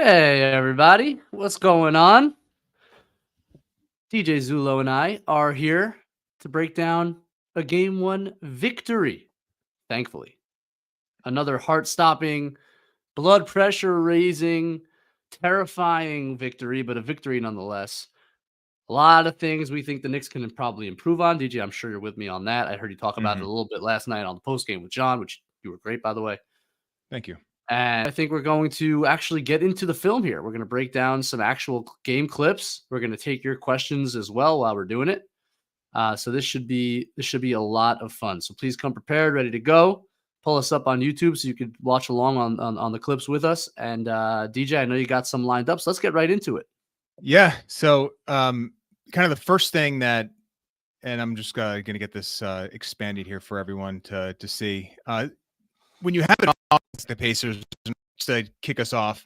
Hey everybody, what's going on? DJ Zulo and I are here to break down a game one victory. Thankfully, another heart-stopping, blood pressure raising, terrifying victory, but a victory nonetheless. A lot of things we think the Knicks can probably improve on. DJ, I'm sure you're with me on that. I heard you talk about it a little bit last night on the post game with John, which you were great, by the way. Thank you. And I think we're going to actually get into the film here. We're going to break down some actual game clips. We're going to take your questions as well while we're doing it. So this should be a lot of fun. So please come prepared, ready to go. Pull us up on YouTube so you could watch along on the clips with us. And DJ, I know you got some lined up, so let's get right into it. Yeah. So kind of the first thing that, and I'm just going to get this expanded here for everyone to see. When you have an offense, the Pacers to kick us off,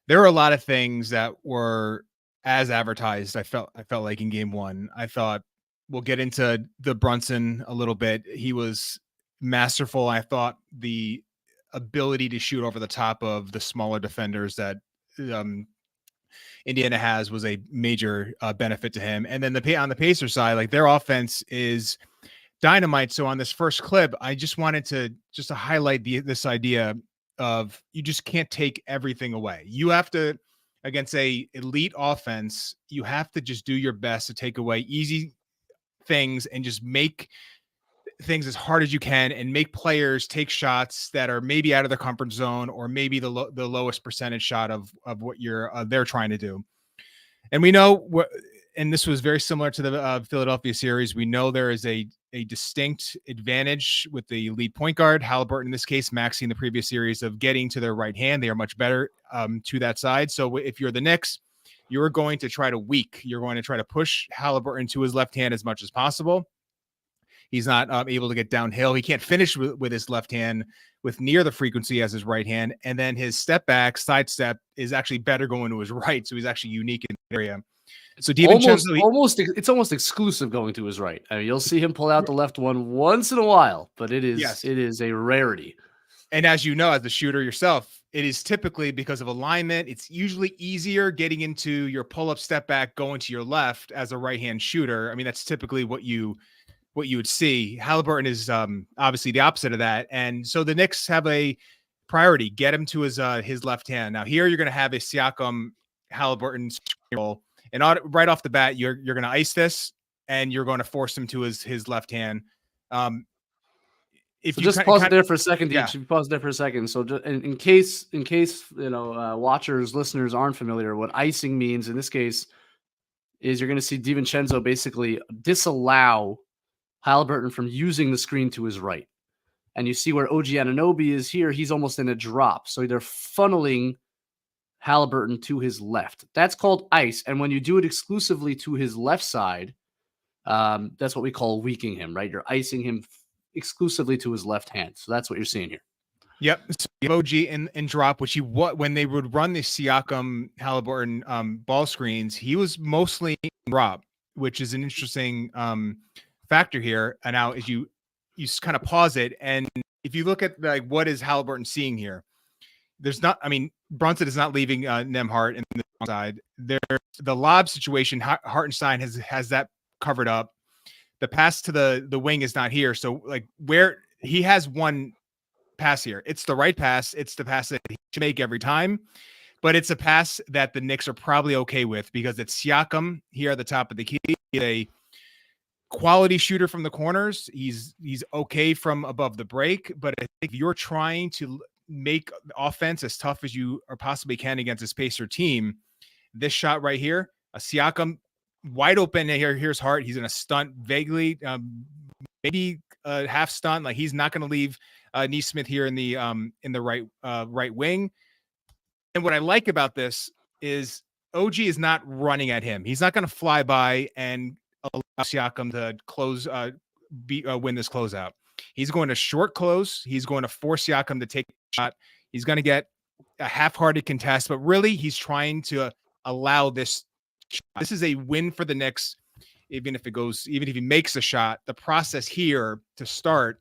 there were a lot of things that were as advertised. I felt like in game one. I thought we'll get into the Brunson a little bit. He was masterful. I thought the ability to shoot over the top of the smaller defenders that Indiana has was a major benefit to him. And then on the Pacers side, like their offense is dynamite. So on this first clip, I just wanted to highlight this idea of you just can't take everything away. You have to, against a elite offense, you have to just do your best to take away easy things and just make things as hard as you can and make players take shots that are maybe out of their comfort zone or maybe the lowest percentage shot of what they're trying to do. And we know what, and this was very similar to the Philadelphia series. We know there is a distinct advantage with the lead point guard, Halliburton in this case, Maxey in the previous series, of getting to their right hand. They are much better to that side. So if you're the Knicks, you're going to try to push Halliburton to his left hand as much as possible. He's not able to get downhill. He can't finish with his left hand with near the frequency as his right hand. And then his step back, side step is actually better going to his right. So he's actually unique in the area. So it's almost exclusive going to his right. I mean, you'll see him pull out the left one once in a while, but it is a rarity. And as you know, as the shooter yourself, it is typically because of alignment. It's usually easier getting into your pull-up step back, going to your left as a right-hand shooter. I mean, that's typically what you would see. Halliburton is obviously the opposite of that. And so the Knicks have a priority, get him to his left hand. Now here you're going to have a Siakam Halliburton roll. And right off the bat, you're going to ice this, and you're going to force him to his left hand. If so you just pause there for a second, yeah. Pause there for a second. So in case watchers, listeners aren't familiar, what icing means in this case is you're going to see DiVincenzo basically disallow Halliburton from using the screen to his right, and you see where OG Anunoby is here. He's almost in a drop, so they're funneling Halliburton to his left. That's called ice. And when you do it exclusively to his left side, that's what we call weakening him, right? You're icing him exclusively to his left hand. So that's what you're seeing here. Yep. So OG in drop, which when they would run the Siakam Halliburton ball screens, he was mostly in drop, which is an interesting factor here. And now as you kind of pause it, and if you look at like what is Halliburton seeing here, Brunson is not leaving Nembhard in the side. The lob situation, Hartenstein has that covered up. The pass to the wing is not here. So like where he has one pass here, it's the right pass. It's the pass that he should make every time, but it's a pass that the Knicks are probably okay with because it's Siakam here at the top of the key. He's a quality shooter from the corners. He's okay from above the break, but I think if you're trying to make offense as tough as you or possibly can against this Pacer team, this shot right here, a Siakam wide open here. Here's Hart. He's in a stunt vaguely, maybe a half stunt. Like he's not going to leave Nesmith here in the right wing. And what I like about this is OG is not running at him. He's not going to fly by and allow Siakam to win this closeout. He's going to short close. He's going to force Siakam to take a shot. He's going to get a half-hearted contest, but really he's trying to allow this shot. This is a win for the Knicks, even if he makes a shot. The process here to start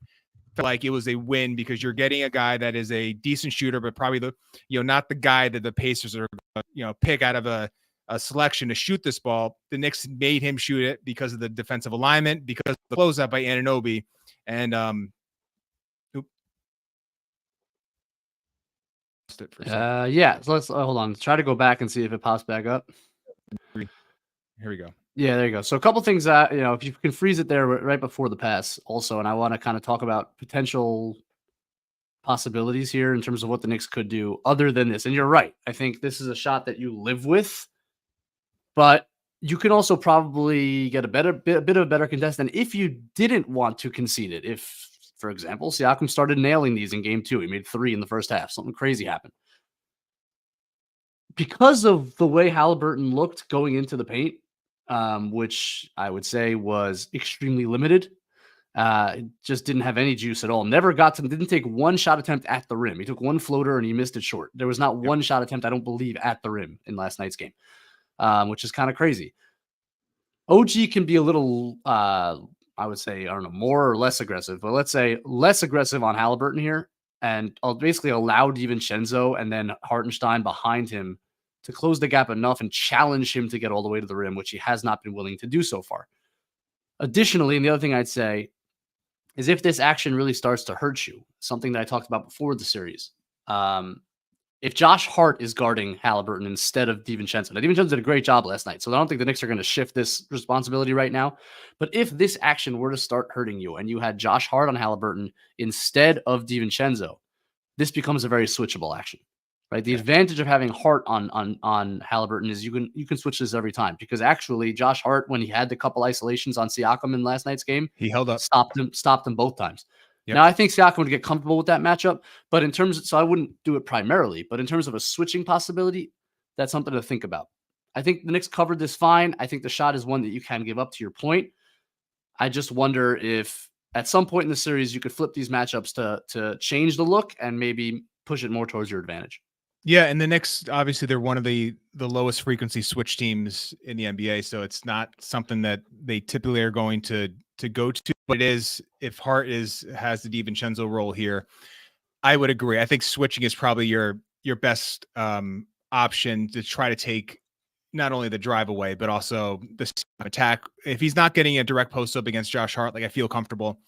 felt like it was a win because you're getting a guy that is a decent shooter, but probably not the guy that the Pacers are, pick out of a selection to shoot this ball. The Knicks made him shoot it because of the defensive alignment, because of the closeout by Anunoby. And, yeah. So let's hold on. Let's try to go back and see if it pops back up. Here we go. Yeah, there you go. So a couple things that, if you can freeze it there right before the pass also, and I want to kind of talk about potential possibilities here in terms of what the Knicks could do other than this. And you're right. I think this is a shot that you live with, but you can also probably get a bit of a better contestant if you didn't want to concede it. If, for example, Siakam started nailing these in game 2, he made 3 in the first half. Something crazy happened. Because of the way Haliburton looked going into the paint, which I would say was extremely limited. Just didn't have any juice at all. Didn't take one shot attempt at the rim. He took one floater and he missed it short. There was not one shot attempt, I don't believe, at the rim in last night's game, which is kind of crazy. OG can be a little, I would say, I don't know, more or less aggressive, but let's say less aggressive on Haliburton here, and I'll basically allow DiVincenzo and then Hartenstein behind him to close the gap enough and challenge him to get all the way to the rim, which he has not been willing to do so far. Additionally, and the other thing I'd say is if this action really starts to hurt you, something that I talked about before the series, if Josh Hart is guarding Haliburton instead of DiVincenzo. Now, DiVincenzo did a great job last night, so I don't think the Knicks are going to shift this responsibility right now. But if this action were to start hurting you and you had Josh Hart on Haliburton instead of DiVincenzo, this becomes a very switchable action. Right. The advantage of having Hart on Haliburton is you can switch this every time, because actually Josh Hart, when he had the couple isolations on Siakam in last night's game, he held up, stopped him both times. Yep. Now I think Siakam would get comfortable with that matchup, but so I wouldn't do it primarily, but in terms of a switching possibility, that's something to think about. I think the Knicks covered this fine. I think the shot is one that you can give up, to your point. I just wonder if at some point in the series you could flip these matchups to change the look and maybe push it more towards your advantage. Yeah, and the Knicks, obviously, they're one of the lowest frequency switch teams in the NBA, so it's not something that they typically are going to go to. But it is, if Hart has the DiVincenzo role here, I would agree. I think switching is probably your best option to try to take not only the drive away, but also the attack. If he's not getting a direct post up against Josh Hart, like I feel comfortable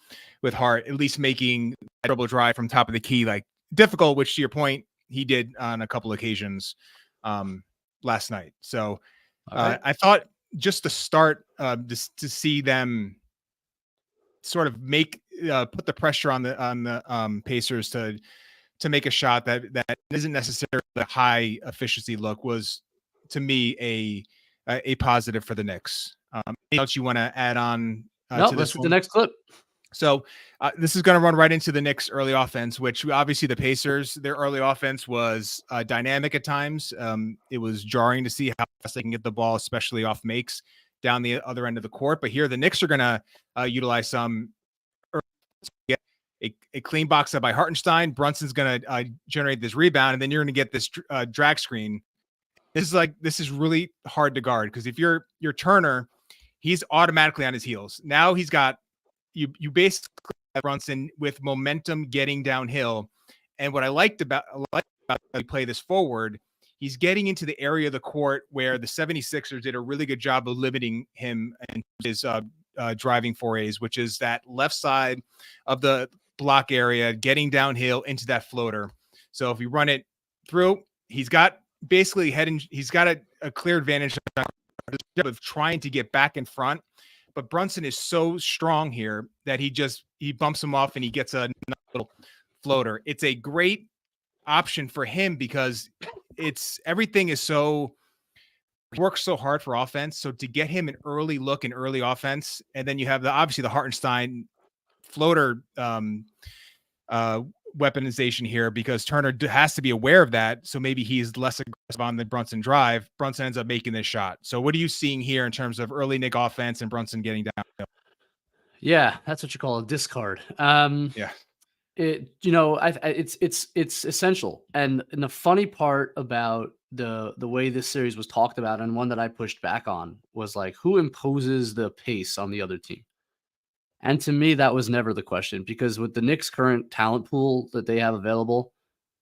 with Hart at least making a dribble drive from top of the key like difficult, which to your point, he did on a couple occasions last night. So I thought just to start to see them sort of put the pressure on the Pacers to make a shot that isn't necessarily a high efficiency look was, to me, a positive for the Knicks. Anything else you want to add on to this one? The next clip. So this is going to run right into the Knicks' early offense, which obviously the Pacers, their early offense was dynamic at times. It was jarring to see how fast they can get the ball, especially off makes down the other end of the court. But here the Knicks are going to utilize some a clean box up by Hartenstein. Brunson's going to generate this rebound, and then you're going to get this drag screen. This is really hard to guard, because if you're Turner, he's automatically on his heels. Now he's got you basically have Brunson with momentum getting downhill. And what I liked about we play this forward, he's getting into the area of the court where the 76ers did a really good job of limiting him and his driving forays, which is that left side of the block area, getting downhill into that floater. So if you run it through, he's got basically he's got a clear advantage of trying to get back in front. But Brunson is so strong here that he bumps him off and he gets a little floater. It's a great option for him because everything is so works so hard for offense. So to get him an early look and early offense, and then you have obviously the Hartenstein floater weaponization here, because Turner has to be aware of that. So maybe he's less aggressive on the Brunson drive. Brunson ends up making this shot. So what are you seeing here in terms of early Knick offense and Brunson getting down? Yeah, that's what you call a discard. Yeah. It's essential. And the funny part about the way this series was talked about, and one that I pushed back on, was like, who imposes the pace on the other team? And to me, that was never the question, because with the Knicks' current talent pool that they have available,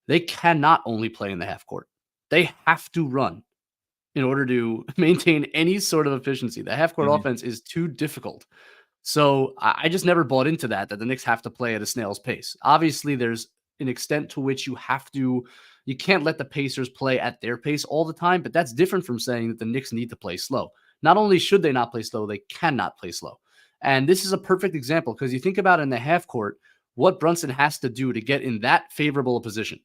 they cannot only play in the half court. They have to run in order to maintain any sort of efficiency. The half court offense is too difficult. So I just never bought into that the Knicks have to play at a snail's pace. Obviously, there's an extent to which you can't let the Pacers play at their pace all the time, but that's different from saying that the Knicks need to play slow. Not only should they not play slow, they cannot play slow. And this is a perfect example, because you think about in the half court, what Brunson has to do to get in that favorable a position.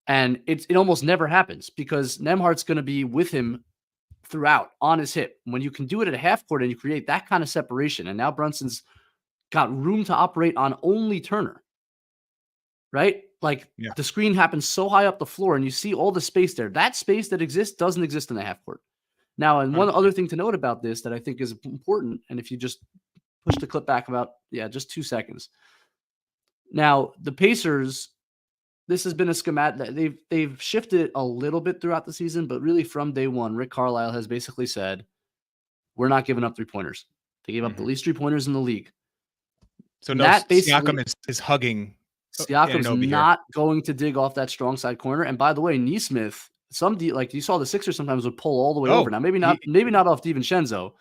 And it almost never happens, because Nembhard's going to be with him throughout on his hip. When you can do it at a half court and you create that kind of separation, and now Brunson's got room to operate on only Turner, right? Like the screen happens so high up the floor and you see all the space there. That space that exists doesn't exist in the half court. Now, and one other thing to note about this that I think is important, and if you just push the clip back about, just 2 seconds. Now, the Pacers, this has been a schematic. They've shifted it a little bit throughout the season, but really from day one, Rick Carlisle has basically said, we're not giving up 3-pointers. They gave up the least 3-pointers in the league. So Siakam is hugging. Siakam's not going to dig off that strong side corner. And by the way, Nesmith, like you saw the Sixers sometimes would pull all the way over. Now, maybe not off DiVincenzo.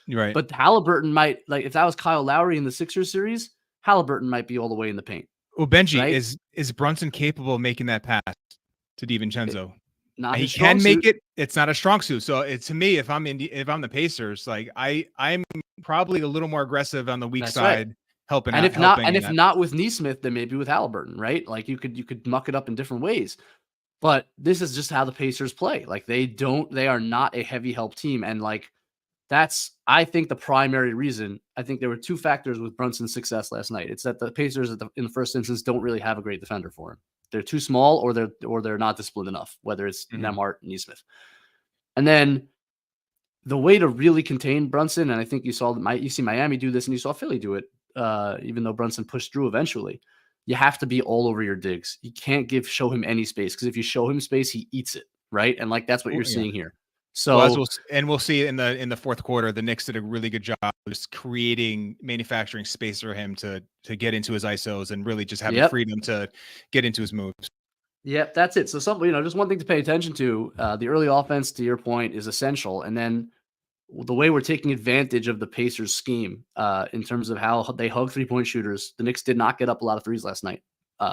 Right. But Halliburton might, like if that was Kyle Lowry in the Sixers series, Halliburton might be all the way in the paint. Well, Benjy, right? Is Brunson capable of making that pass to DiVincenzo? He can make it. It's not a strong suit. So to me, if I'm the Pacers, like I'm probably a little more aggressive on the weak side, right, helping. And if not with Nesmith, then maybe with Halliburton, right? Like you could muck it up in different ways. But this is just how the Pacers play. Like they are not a heavy help team, and like that's, I think, the primary reason. I think there were two factors with Brunson's success last night. It's that the Pacers in the first instance don't really have a great defender for him. They're too small, or they're not disciplined enough, whether it's Nembhard and Nesmith. And then the way to really contain Brunson, and I think you see Miami do this and you saw Philly do it, even though Brunson pushed through eventually, you have to be all over your digs. You can't show him any space, because if you show him space, he eats it, right? And like that's what you're seeing here. So we'll see in the fourth quarter, the Knicks did a really good job just manufacturing space for him to get into his ISOs and really just having freedom to get into his moves. Yep, that's it. So just one thing to pay attention to, the early offense, to your point, is essential. And then the way we're taking advantage of the Pacers scheme in terms of how they hug 3-point shooters. The Knicks did not get up a lot of threes last night.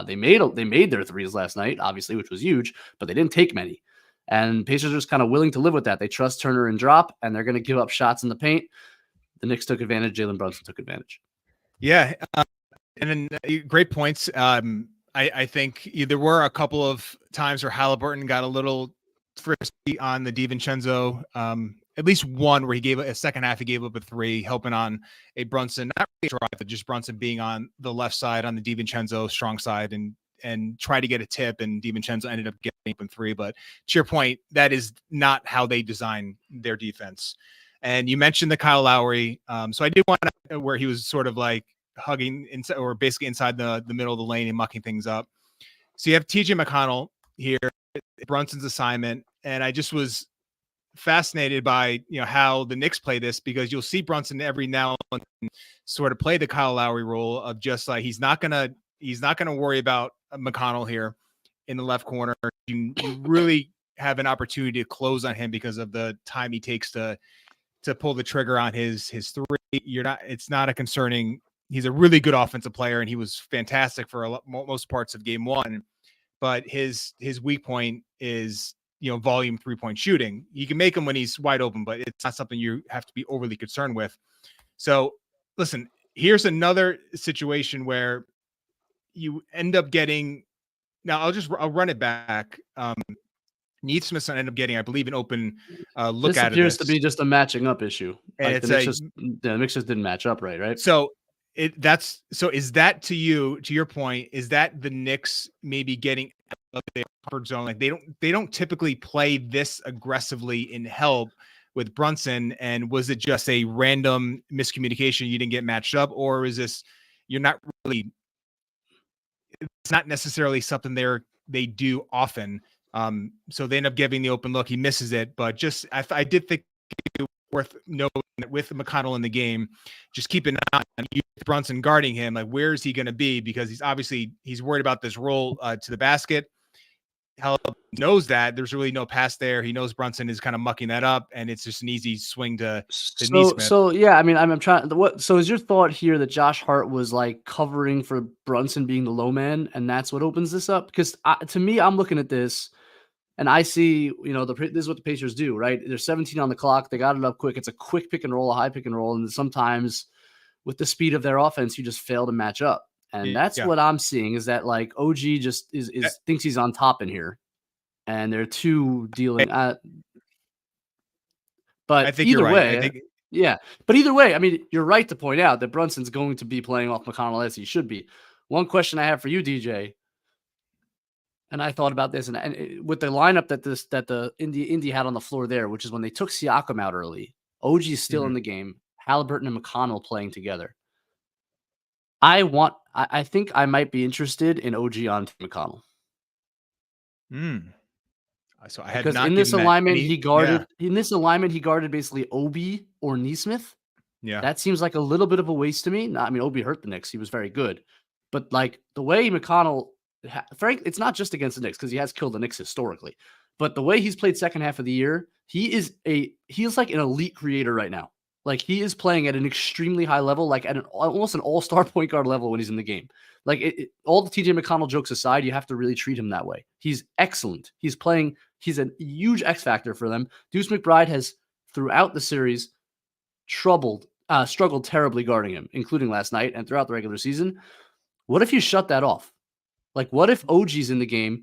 They made their threes last night, obviously, which was huge, but they didn't take many. And Pacers are just kind of willing to live with that. They trust Turner and drop, and they're going to give up shots in the paint. The Knicks took advantage. Jalen Brunson took advantage. Yeah. And then great points. I think there were a couple of times where Halliburton got a little frisky on the DiVincenzo. At least one where he gave a second half, he gave up a three, helping on a Brunson, not really a drive, but just Brunson being on the left side on the DiVincenzo strong side and try to get a tip, and DiVincenzo ended up getting open three. But to your point, that is not how they design their defense. And you mentioned the Kyle Lowry. So I did want to, where he was sort of like hugging inside, or basically inside the middle of the lane and mucking things up. So you have TJ McConnell here, Brunson's assignment. And I just was fascinated by, how the Knicks play this, because you'll see Brunson every now and then sort of play the Kyle Lowry role of just like, he's not going to worry about McConnell here in the left corner. You really have an opportunity to close on him because of the time he takes to pull the trigger on his three. It's not a concerning. He's a really good offensive player, and he was fantastic for most parts of game one. But his weak point is, volume 3-point shooting. You can make him when he's wide open, but it's not something you have to be overly concerned with. So listen, here's another situation where you end up getting, now I'll run it back. Neesmith's end up getting, I believe, an open look at it. This appears to be just a matching up issue. And like the Knicks just didn't match up right? So is that to your point, is that the Knicks maybe getting out of their comfort zone? Like they don't typically play this aggressively in help with Brunson, and was it just a random miscommunication, you didn't get matched up, or is this you're not really, it's not necessarily something they do often? So they end up giving the open look, he misses it, but just I did think worth noting that with McConnell in the game, just keep an eye on Brunson guarding him. Like, where is he going to be? Because he's worried about this roll to the basket. Halliburton knows that there's really no pass there. He knows Brunson is kind of mucking that up, and it's just an easy swing to Nesmith. So yeah, I mean, I'm trying. So is your thought here that Josh Hart was like covering for Brunson being the low man, and that's what opens this up? Because to me, I'm looking at this, and I see, this is what the Pacers do, right? There's 17 on the clock. They got it up quick. It's a quick pick and roll, a high pick and roll, and sometimes with the speed of their offense, you just fail to match up. And that's what I'm seeing is that like OG just thinks he's on top in here, and they're two dealing. But I think either you're way, right. But either way, I mean, you're right to point out that Brunson's going to be playing off McConnell as he should be. One question I have for you, DJ, and I thought about this, and with the lineup that the Indy had on the floor there, which is when they took Siakam out early, OG is still in the game. Halliburton and McConnell playing together. I think I might be interested in OG on McConnell. So I had because not in this alignment he guarded basically Obi or Nesmith. Yeah, that seems like a little bit of a waste to me. I mean, Obi hurt the Knicks; he was very good, but like the way McConnell, Frank, it's not just against the Knicks because he has killed the Knicks historically, but the way he's played second half of the year, he is like an elite creator right now. Like he is playing at an extremely high level, like at almost an all-star point guard level when he's in the game. Like all the TJ McConnell jokes aside, you have to really treat him that way. He's excellent. He's a huge X factor for them. Deuce McBride has throughout the series struggled terribly guarding him, including last night and throughout the regular season. What if you shut that off? Like what if OG's in the game?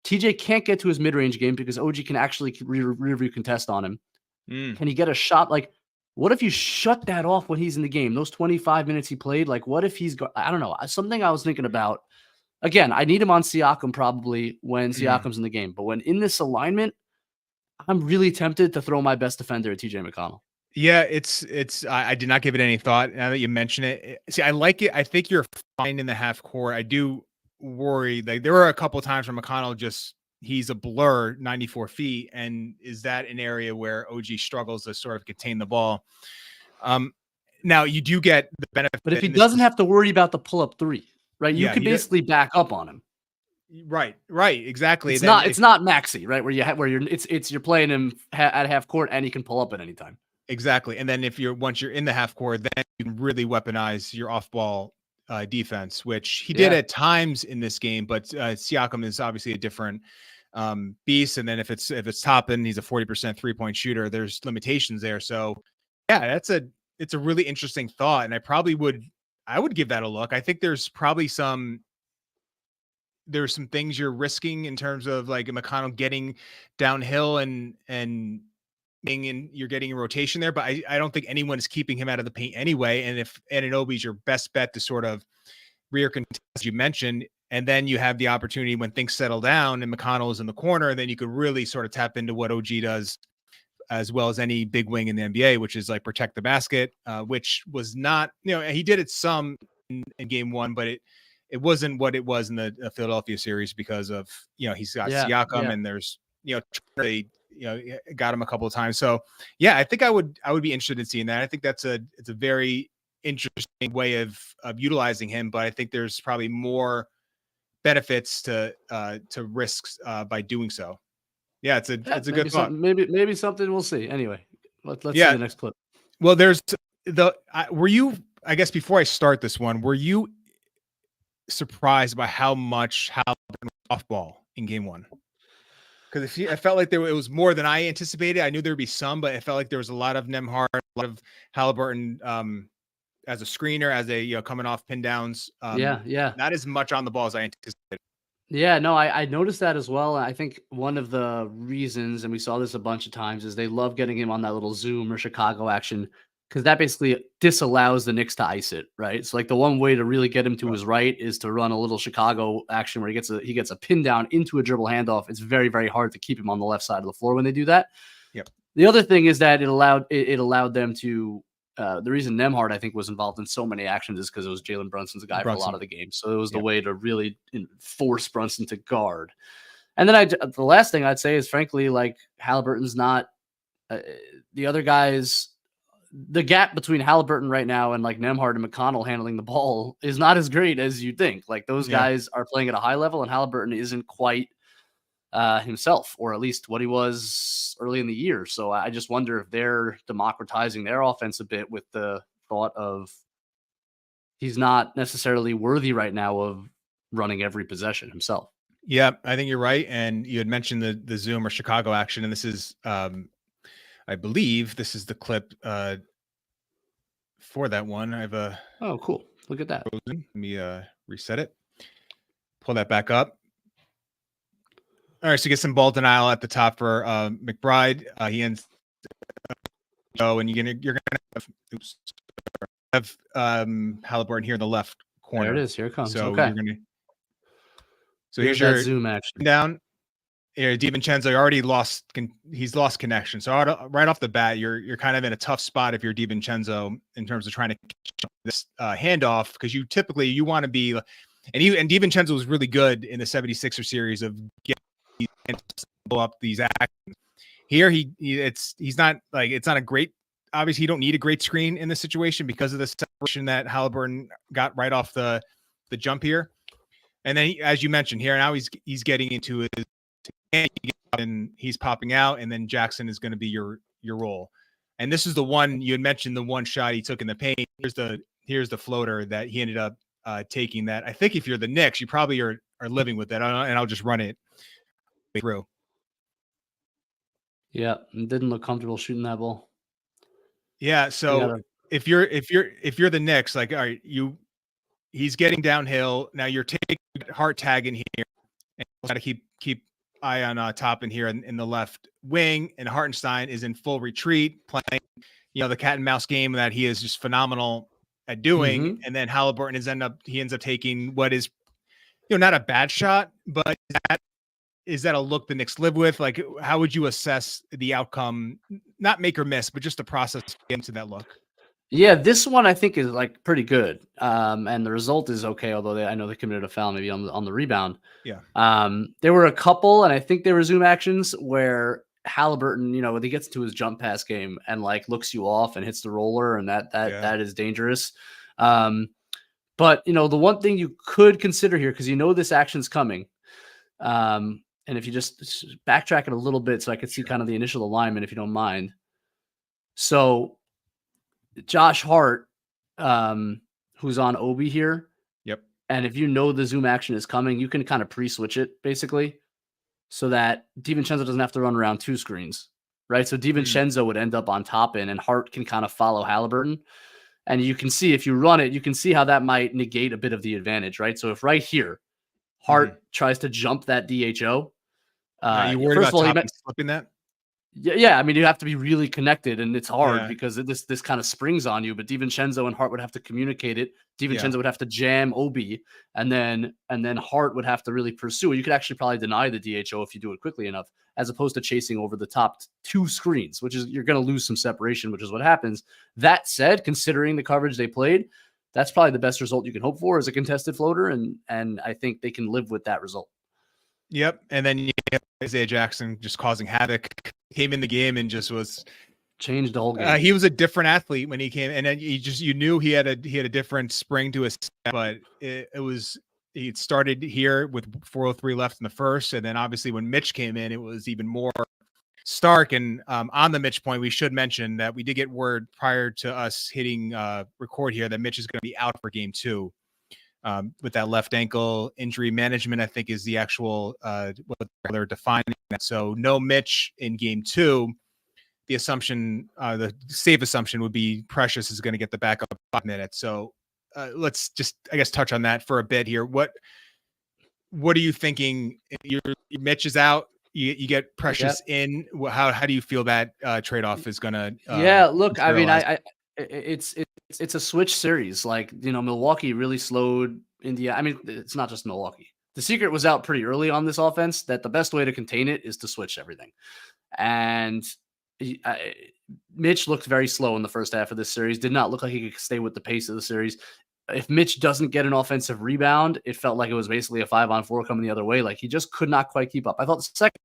TJ can't get to his mid-range game because OG can actually rear view contest on him. Can he get a shot? Like, what if you shut that off when he's in the game? Those 25 minutes he played, like what if I don't know, something I was thinking about. Again, I need him on Siakam probably when Siakam's in the game. But when in this alignment, I'm really tempted to throw my best defender at TJ McConnell. Yeah, I did not give it any thought. Now that you mention it, see, I like it. I think you're fine in the half court. I do worry. Like there were a couple of times where McConnell he's a blur 94 feet. And is that an area where OG struggles to sort of contain the ball? Now you do get the benefit. But if he doesn't have to worry about the pull-up three, right? You could basically back up on him. Right. Exactly. It's not Maxey, right? You're playing him at half court and he can pull up at any time. Exactly. And then once you're in the half court, then you can really weaponize your off ball defense, which he did at times in this game, but Siakam is obviously a different beast. And then if it's Toppin, he's a 40% 3-point shooter. There's limitations there. So yeah, it's a really interesting thought. And I would give that a look. I think there's probably some things you're risking in terms of like McConnell getting downhill and you're getting a rotation there, but I don't think anyone is keeping him out of the paint anyway. And if Anunoby's your best bet to sort of rear contest, as you mentioned, and then you have the opportunity when things settle down and McConnell is in the corner, then you could really sort of tap into what OG does as well as any big wing in the NBA, which is like protect the basket, which was not, he did it some in game one, but it wasn't what it was in the Philadelphia series because of, he's got Siakam and there's, they, got him a couple of times. So yeah, I think I would be interested in seeing that. I think it's a very interesting way of utilizing him, but I think there's probably more benefits to risks by doing so. Yeah, it's a good thought. Maybe something we'll see. Anyway, let's see the next clip. Well, there's were you, I guess before I start this one, were you surprised by how much Halliburton was off ball in game one? Because I felt like it was more than I anticipated. I knew there'd be some, but it felt like there was a lot of Nembhard, a lot of Halliburton as a screener, as a coming off pin downs. Not as much on the ball as I anticipated. Yeah, no, I noticed that as well. I think one of the reasons, and we saw this a bunch of times, is they love getting him on that little zoom or Chicago action because that basically disallows the Knicks to ice it, right? So like the one way to really get him to his right is to run a little Chicago action where he gets a pin down into a dribble handoff. It's very, very hard to keep him on the left side of the floor when they do that. Yep. The other thing is that it allowed them to. The reason Nembhard, I think, was involved in so many actions is because it was Jalen Brunson's guy for a lot of the game. So it was the way to really force Brunson to guard. And then the last thing I'd say is, frankly, like Halliburton's not the other guys, the gap between Halliburton right now and like Nembhard and McConnell handling the ball is not as great as you think. Like those guys are playing at a high level, and Halliburton isn't quite himself, or at least what he was early in the year. So I just wonder if they're democratizing their offense a bit with the thought of he's not necessarily worthy right now of running every possession himself. Yeah, I think you're right. And you had mentioned the Zoom or Chicago action, and this is, I believe, this is the clip for that one. I have a cool. Look at that. Let me reset it. Pull that back up. All right, so get some ball denial at the top for McBride. He ends. And you're gonna have Halliburton here in the left corner. There it is. Here it comes. So okay. Here's your zoom action down. Here, DiVincenzo already lost. He's lost connection. So right off the bat, you're kind of in a tough spot if you're DiVincenzo in terms of trying to catch this handoff, because you typically want to be. And DiVincenzo was really good in the 76er series of getting up these actions. Here he's not like, it's not a great, obviously you don't need a great screen in this situation because of the separation that Halliburton got right off the jump here. And then as you mentioned here, now he's getting into his, and he's popping out, and then Jackson is going to be your role. And this is the one you had mentioned, the one shot he took in the paint. Here's the floater that he ended up taking, that I think if you're the Knicks, you probably are living with that. And I'll just run it through. Yeah, it didn't look comfortable shooting that ball. Yeah, so if you're the Knicks, like, all right, he's getting downhill. Now you're taking Hart tag in here, and got to keep eye on top in here in the left wing. And Hartenstein is in full retreat, playing the cat and mouse game that he is just phenomenal at doing. Mm-hmm. And then Halliburton ends up taking what is not a bad shot, but is that a look the Knicks live with? Like, how would you assess the outcome? Not make or miss, but just the process into that look. Yeah, this one I think is like pretty good. And the result is okay, although I know they committed a foul maybe on the rebound. Yeah. There were a couple, and I think they were zoom actions where Halliburton, when he gets to his jump pass game and like looks you off and hits the roller, and that is dangerous. But the one thing you could consider here, because this action's coming, and if you just backtrack it a little bit so I could see kind of the initial alignment, if you don't mind. So Josh Hart, who's on Obi here. Yep. And if the zoom action is coming, you can kind of pre-switch it basically so that DiVincenzo doesn't have to run around two screens, right? So DiVincenzo would end up on top and Hart can kind of follow Halliburton. And you can see if you run it, you can see how that might negate a bit of the advantage, right? So if right here, Hart tries to jump that DHO. Are you worried about top slipping that? Yeah. I mean, you have to be really connected, and it's hard because this kind of springs on you. But DiVincenzo and Hart would have to communicate it. DiVincenzo would have to jam Obi, and then Hart would have to really pursue it. You could actually probably deny the DHO if you do it quickly enough, as opposed to chasing over the top two screens, which is you're going to lose some separation, which is what happens. That said, considering the coverage they played, that's probably the best result you can hope for as a contested floater, and I think they can live with that result. Yep. And then you have Isaiah Jackson just causing havoc, came in the game and just was changed the whole game. He was a different athlete when he came, and then you knew he had a different spring to his step, but he started here with 4:03 left in the first, and then obviously when Mitch came in, it was even more stark. And on the Mitch point, we should mention that we did get word prior to us hitting record here that Mitch is going to be out for game 2. With that left ankle injury. Management, I think, is the actual what they're defining that. So no Mitch in game 2. The assumption, the safe assumption would be Precious is going to get the backup 5 minutes. So let's just, I guess, touch on that for a bit here. What are you thinking? Your Mitch is out. You get Precious in. How do you feel that trade-off is going to? Look, I mean, it's a switch series. Like, Milwaukee really slowed Indiana. I mean, it's not just Milwaukee. The secret was out pretty early on this offense that the best way to contain it is to switch everything. And Mitch looked very slow in the first half of this series. Did not look like he could stay with the pace of the series. If Mitch doesn't get an offensive rebound, it felt like it was basically a 5-on-4 coming the other way. Like, he just could not quite keep up. I thought the second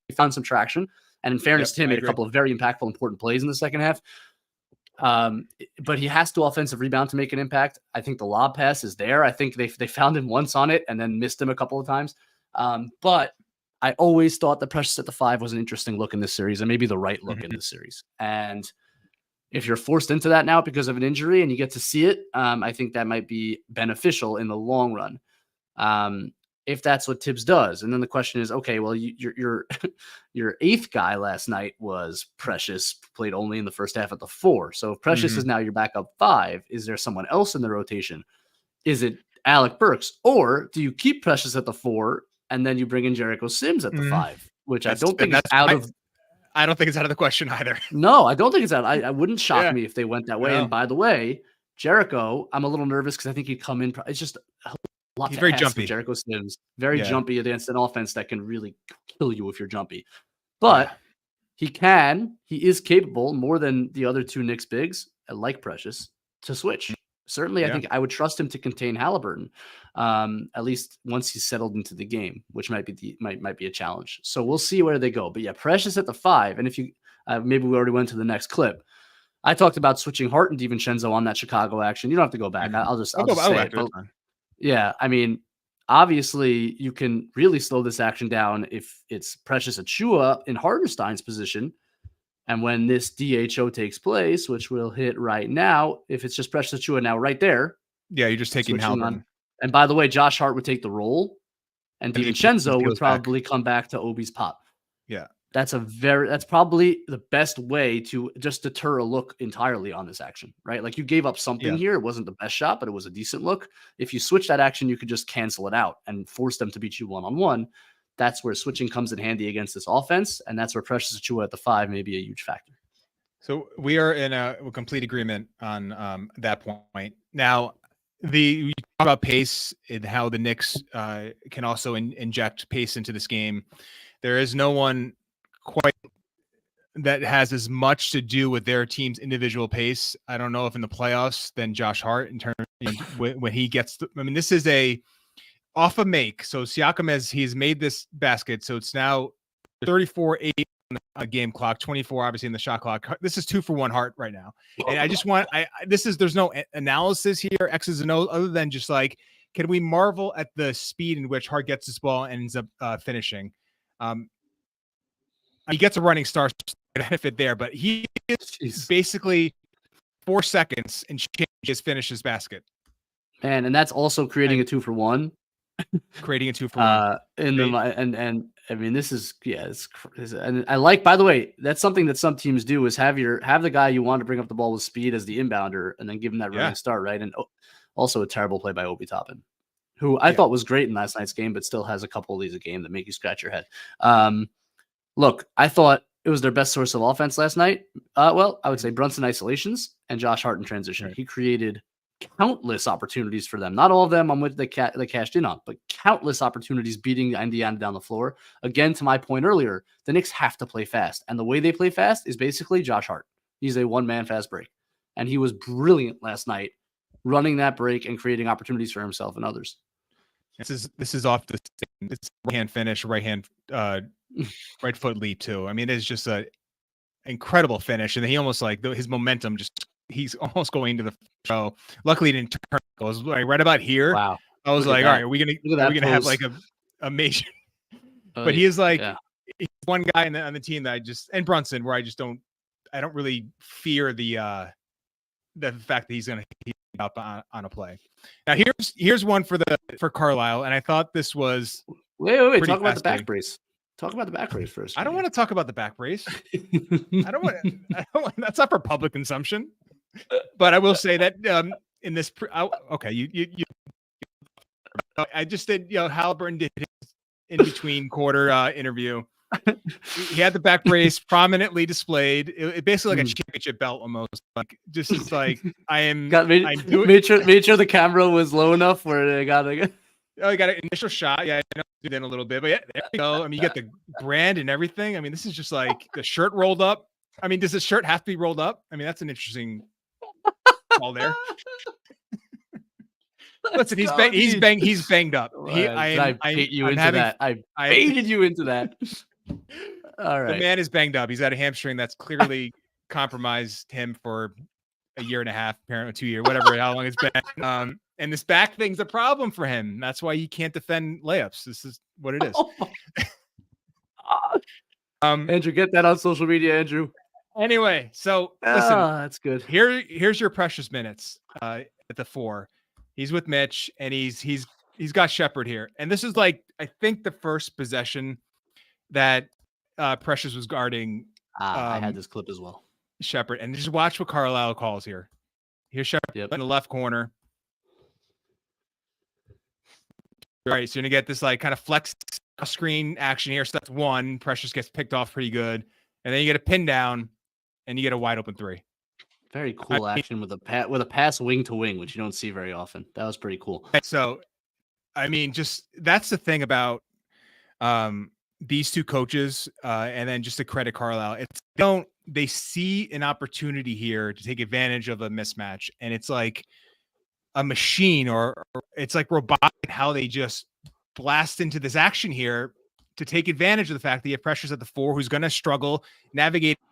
he found some traction. And in fairness to him, I made a agree. couple of very impactful, important plays in the second half. But he has to offensive rebound to make an impact. I think the lob pass is there. I think they found him once on it and then missed him a couple of times. But I always thought that Precious at the 5 was an interesting look in this series and maybe the right look in this series. And if you're forced into that now because of an injury and you get to see it, I think that might be beneficial in the long run. If that's what Tibbs does. And then the question is, okay, well, your 8th guy last night was Precious, played only in the first half at the 4. So if Precious is now your backup 5, is there someone else in the rotation? Is it Alec Burks? Or do you keep Precious at the 4 and then you bring in Jericho Sims at the 5, which I don't think is out of... I don't think it's out of the question either. No, I don't think it's out. I wouldn't shock me if they went that way. No. And by the way, Jericho, I'm a little nervous because I think he'd come in. It's just a lot. He's very jumpy. Jericho Sims, very jumpy against an offense that can really kill you if you're jumpy. But he is capable more than the other 2 Knicks bigs, like Precious, to switch. Certainly, I think I would trust him to contain Halliburton, at least once he's settled into the game, which might be a challenge. So we'll see where they go. But yeah, Precious at the 5. And if you maybe we already went to the next clip. I talked about switching Hart and DiVincenzo on that Chicago action. You don't have to go back. I'll just say it. But, yeah, I mean, obviously you can really slow this action down if it's Precious Achiuwa in Hartenstein's position. And when this DHO takes place, which we'll hit right now, if it's just Precious Achiuwa now right there. Yeah, you're just taking Halliburton. And by the way, Josh Hart would take the role, and DiVincenzo would probably come back to Obi's pop. Yeah. That's probably the best way to just deter a look entirely on this action, right? Like you gave up something here. It wasn't the best shot, but it was a decent look. If you switch that action, you could just cancel it out and force them to beat you one-on-one. That's where switching comes in handy against this offense, and that's where Precious Achiuwa at the 5 may be a huge factor. So we are in a complete agreement on that point. Now, we talk about pace and how the Knicks can also inject pace into this game. There is no one quite that has as much to do with their team's individual pace. I don't know if in the playoffs than Josh Hart in terms of when he gets. This is off a make. So Siakam he's made this basket. So it's now 34-8 on the game clock, 24 obviously in the shot clock. This is 2 for 1 Hart right now. And I just want there's no analysis here, X's and O's, other than just like, can we marvel at the speed in which Hart gets this ball and ends up finishing? He gets a running start benefit there, but he is basically 4 seconds and changes finishes basket. Man, and that's also creating a 2 for 1. Creating a 2 for 1. And I mean, this is and I like, by the way, that's something that some teams do is have the guy you want to bring up the ball with speed as the inbounder and then give him that running start, right? And also a terrible play by Obi Toppin, who I thought was great in last night's game, but still has a couple of these a game that make you scratch your head. Look, I thought it was their best source of offense last night. Well, I would say Brunson isolations and Josh Hart in transition. Right. He created countless opportunities for them. Not all of them on which they cashed in on, but countless opportunities beating Indiana down the floor. Again, to my point earlier, the Knicks have to play fast. And the way they play fast is basically Josh Hart. He's a one-man fast break. And he was brilliant last night running that break and creating opportunities for himself and others. This is off the it's right hand finish, right foot lead too. I mean, it's just a incredible finish, and he almost his momentum he's almost going to the show. Luckily, he didn't turn. I was right about here. Wow. I was like, all right, are we gonna have like a major? But he is he's one guy on the team that and Brunson, where I don't really fear the fact that he's gonna heat up on a play. Now here's one for Carlisle, and I thought this was wait. Talk about the back brace. Talk about the back brace first. I don't want to talk about the back brace. I don't want. That's not for public consumption. But I will say that in this, I just did. Halliburton did his in between quarter interview. He had the back brace prominently displayed. It basically like a championship belt almost. Like just it's like made sure the camera was low enough where they got like. Oh, you got an initial shot. Yeah, I know do that in a little bit, but yeah, there you go. I mean, you got the brand and everything. I mean, this is just like the shirt rolled up. I mean, does the shirt have to be rolled up? I mean, that's an interesting call there. Listen, he's banged up. I baited you into that. All The right. man is banged up. He's got a hamstring that's clearly compromised him for a year and a half, apparently 2 years, whatever, how long it's been. And this back thing's a problem for him. That's why he can't defend layups. This is what it is. Oh my God. Andrew, get that on social media, Andrew. Anyway, so listen, that's good. Here's your precious minutes at the 4. He's with Mitch, and he's got Shepard here. And this is like, I think, the first possession that Precious was guarding. I had this clip as well. Shepard, and just watch what Carlisle calls here. Here's Shepard in the left corner. All right, so you're gonna get this like kind of flex screen action here. So that's 1. Precious gets picked off pretty good, and then you get a pin down, and you get a wide open 3. Very cool action with a pass wing to wing, which you don't see very often. That was pretty cool. So, I mean, just that's the thing about these two coaches, and then just to credit Carlisle, they see an opportunity here to take advantage of a mismatch, and it's like a machine, or it's like robotic how they just blast into this action here to take advantage of the fact that you have Precious at the 4 who's going to struggle navigating,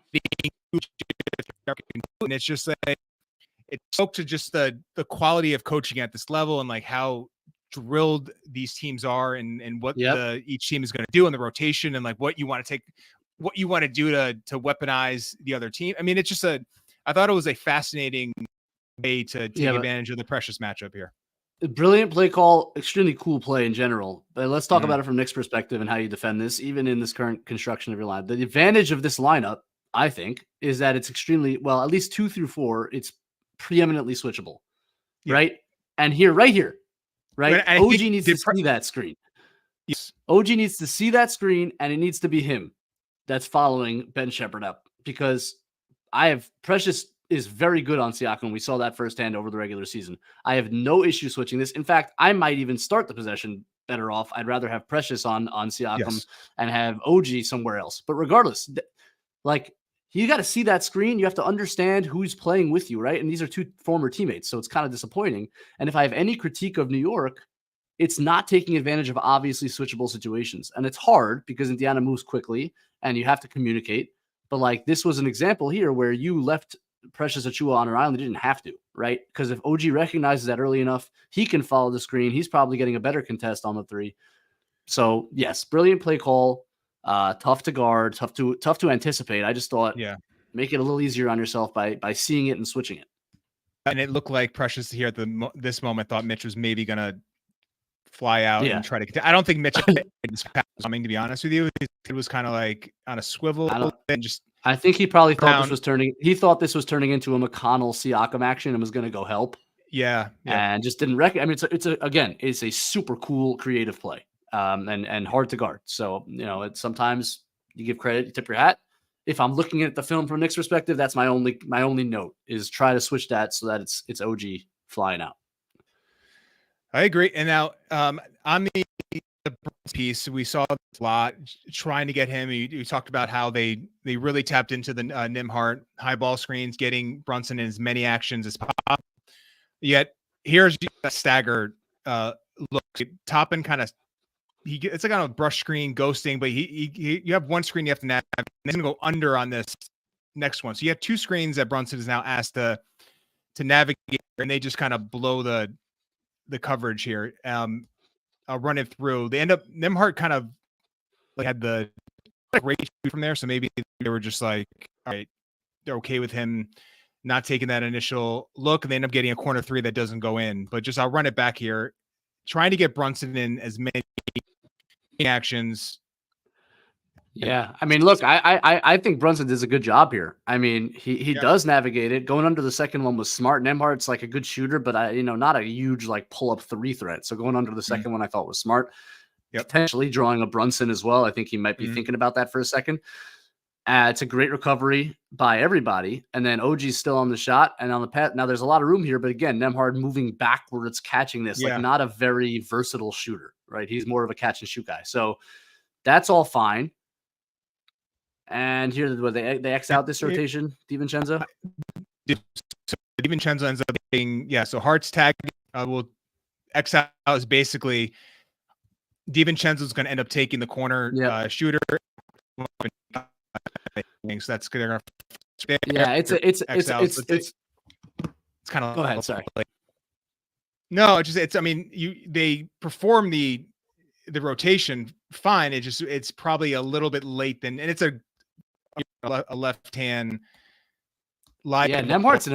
and it's just like it spoke to just the quality of coaching at this level and like how drilled these teams are and what each team is going to do in the rotation and like what you want to do to weaponize the other team. I mean, it's just I thought it was a fascinating way to take advantage of the Precious matchup here. Brilliant play call, extremely cool play in general. But let's talk about it from Knicks' perspective and how you defend this, even in this current construction of your line. The advantage of this lineup, I think, is that it's extremely well, at least 2 through 4, it's preeminently switchable, right? And right here, right? OG needs to see that screen. Yes. OG needs to see that screen, and it needs to be him that's following Ben Shepard up, because Precious is very good on Siakam. We saw that firsthand over the regular season. I have no issue switching this. In fact, I might even start the possession better off. I'd rather have Precious on Siakam and have OG somewhere else. But regardless, like, you got to see that screen. You have to understand who's playing with you, right? And these are 2 former teammates, so it's kind of disappointing. And if I have any critique of New York, it's not taking advantage of obviously switchable situations. And it's hard because Indiana moves quickly and you have to communicate. But like, this was an example here where you left Precious Achiuwa on her island. You didn't have to, right? Because if OG recognizes that early enough, he can follow the screen. He's probably getting a better contest on the 3. So yes, brilliant play call. Tough to guard, tough to anticipate. I just thought, make it a little easier on yourself by seeing it and switching it. And it looked like Precious here at this moment thought Mitch was maybe gonna fly out and try to. I don't think Mitch was coming, to be honest with you. It was kind of like on a swivel and just. I think he probably thought He thought this was turning into a McConnell Siakam action and was going to go help. Yeah. And just didn't recognize. I mean, it's a super cool creative play, and hard to guard. So it's sometimes you give credit, you tip your hat. If I'm looking at the film from Knicks' perspective, that's my only note is try to switch that so that it's OG flying out. I agree. And now on the piece, we saw a lot trying to get him. You talked about how they really tapped into the Nembhard high ball screens, getting Brunson in as many actions as possible. Yet here's a stagger look. Toppin kind of it's like on a brush screen ghosting, but you have one screen you have to navigate, and then go under on this next one. So you have 2 screens that Brunson is now asked to navigate, and they just kind of blow the coverage here. I'll run it through. They end up Nembhard kind of like had the rate from there, so maybe they were just like, all right, they're okay with him not taking that initial look, and they end up getting a corner 3 that doesn't go in. But just I'll run it back here, trying to get Brunson in as many actions. Yeah, I mean, look, I think Brunson does a good job here. I mean, he does navigate it. Going under the second one was smart. Nembhard's like a good shooter, but not a huge like pull up 3 threat. So going under the second one, I thought was smart. Potentially drawing a Brunson as well. I think he might be thinking about that for a second. It's a great recovery by everybody, and then OG's still on the shot and on the path. Now there's a lot of room here, but again, Nembhard moving backwards, catching this, like not a very versatile shooter, right? He's more of a catch and shoot guy. So that's all fine. And here, they X out this rotation, DiVincenzo? So DiVincenzo ends up being, so Hart's tag will X out is basically DiVincenzo's going to end up taking the corner shooter. So that's good. Yeah, it's kind of. Go ahead. Sorry. No, it's. I mean, they perform the rotation fine. It's probably a little bit late and it's a left hand. Yeah, Nemhart's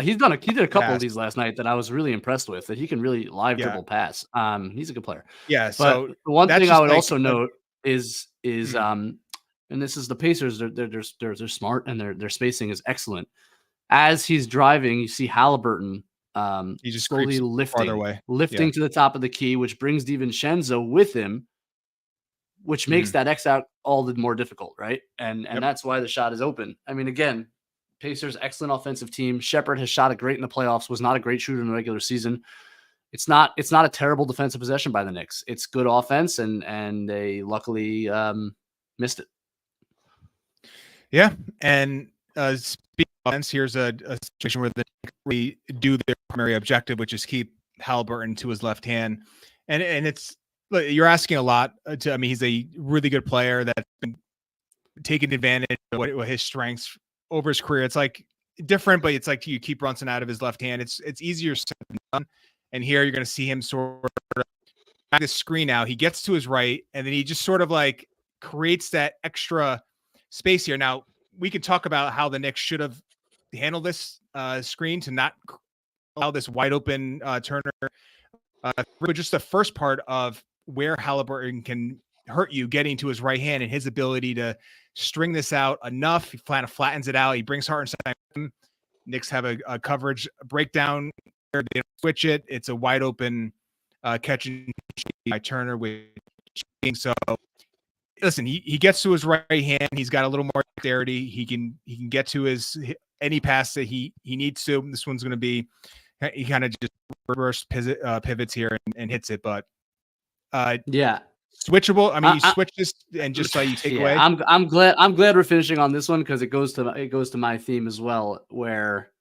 he did a couple of these last night that I was really impressed with. That he can really live dribble pass. He's a good player. Yeah. But So the one thing I would also note is and this is the Pacers. They're smart and their spacing is excellent. As he's driving, you see Halliburton he just slowly lifting to the top of the key, which brings DiVincenzo with him, which makes that X out all the more difficult, right? And that's why the shot is open. I mean, again, Pacers excellent offensive team. Shepherd has shot it great in the playoffs. Was not a great shooter in the regular season. It's not a terrible defensive possession by the Knicks. It's good offense, and they luckily missed it. Yeah, and speaking of offense, here's a situation where we do their primary objective, which is keep Halliburton to his left hand, and it's you're asking a lot. I mean, he's a really good player that's been taking advantage of what his strengths over his career. It's like different, but it's like you keep Brunson out of his left hand. It's easier said than done. And here you're going to see him sort of back the screen out. He gets to his right, and then he just sort of like creates that extra space here. Now we can talk about how the Knicks should have handled this screen to not allow this wide open Turner. But just the first part of where Halliburton can hurt you getting to his right hand and his ability to string this out enough. He kind of flattens it out. He brings Hartenstein. Knicks have a coverage breakdown. They don't switch it. It's a wide open catch and shoot by Turner. So listen, he gets to his right hand. He's got a little more dexterity. He can get to his any pass that he needs to. This one's going to be he kind of just reverse pivots here and hits it, but switchable. I mean, you switch this and just you take away. I'm glad we're finishing on this one because it goes to my theme as well, where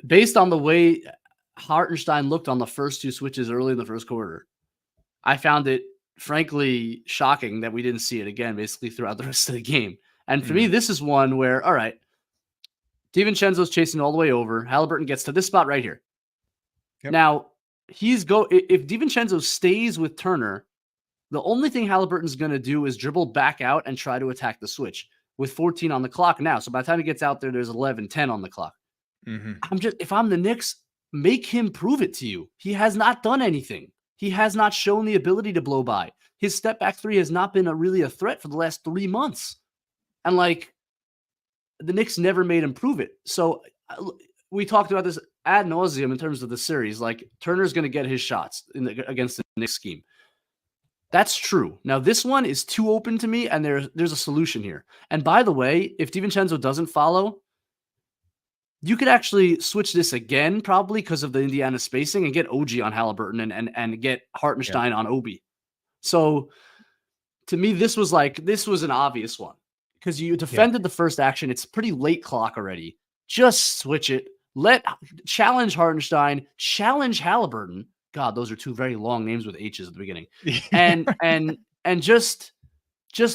based on the way Hartenstein looked on the first two switches early in the first quarter, I found it frankly shocking that we didn't see it again basically throughout the rest of the game. And for me, this is one where, all right, DiVincenzo's chasing all the way over. Halliburton gets to this spot right here. Yep. Now, if DiVincenzo stays with Turner, the only thing Halliburton's going to do is dribble back out and try to attack the switch with 14 on the clock now. So by the time he gets out there, there's 10 on the clock. If I'm the Knicks, make him prove it to you. He has not done anything. He has not shown the ability to blow by. His step back three has not been really a threat for the last 3 months. And the Knicks never made him prove it. So we talked about this ad nauseum in terms of the series. Turner's going to get his shots against the Knicks scheme. That's true. Now, this one is too open to me, and there's a solution here. And by the way, if DiVincenzo doesn't follow, you could actually switch this again, probably because of the Indiana spacing, and get OG on Halliburton and get Hartenstein on Obi. So to me, this was an obvious one because you defended the first action. It's pretty late clock already. Just switch it. Challenge Hartenstein, challenge Halliburton. God, those are two very long names with H's at the beginning. And just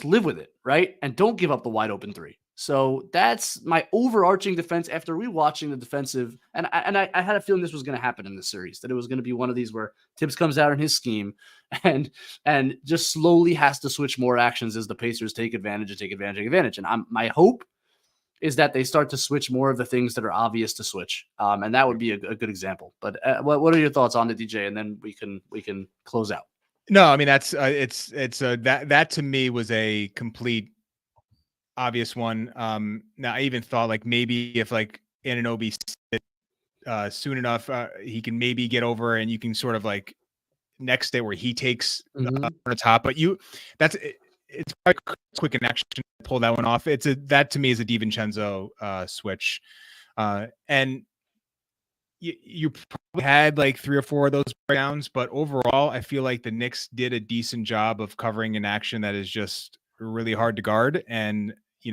live with it, right? And don't give up the wide open three. So that's my overarching defense after rewatching the defensive. And I had a feeling this was going to happen in this series, that it was going to be one of these where Tibbs comes out in his scheme and just slowly has to switch more actions as the Pacers take advantage. And my hope is that they start to switch more of the things that are obvious to switch. And that would be a good example. But what are your thoughts on the DJ? And then we can close out. No, I mean, that's that to me was a complete obvious one. Now I even thought maybe if Anunoby soon enough, he can maybe get over and you can sort of next day where he takes on the top, but it's quite quick in action to pull that one off. That to me is a DiVincenzo switch. And you probably had 3 or 4 of those breakdowns, but overall I feel like the Knicks did a decent job of covering an action that is just really hard to guard. And you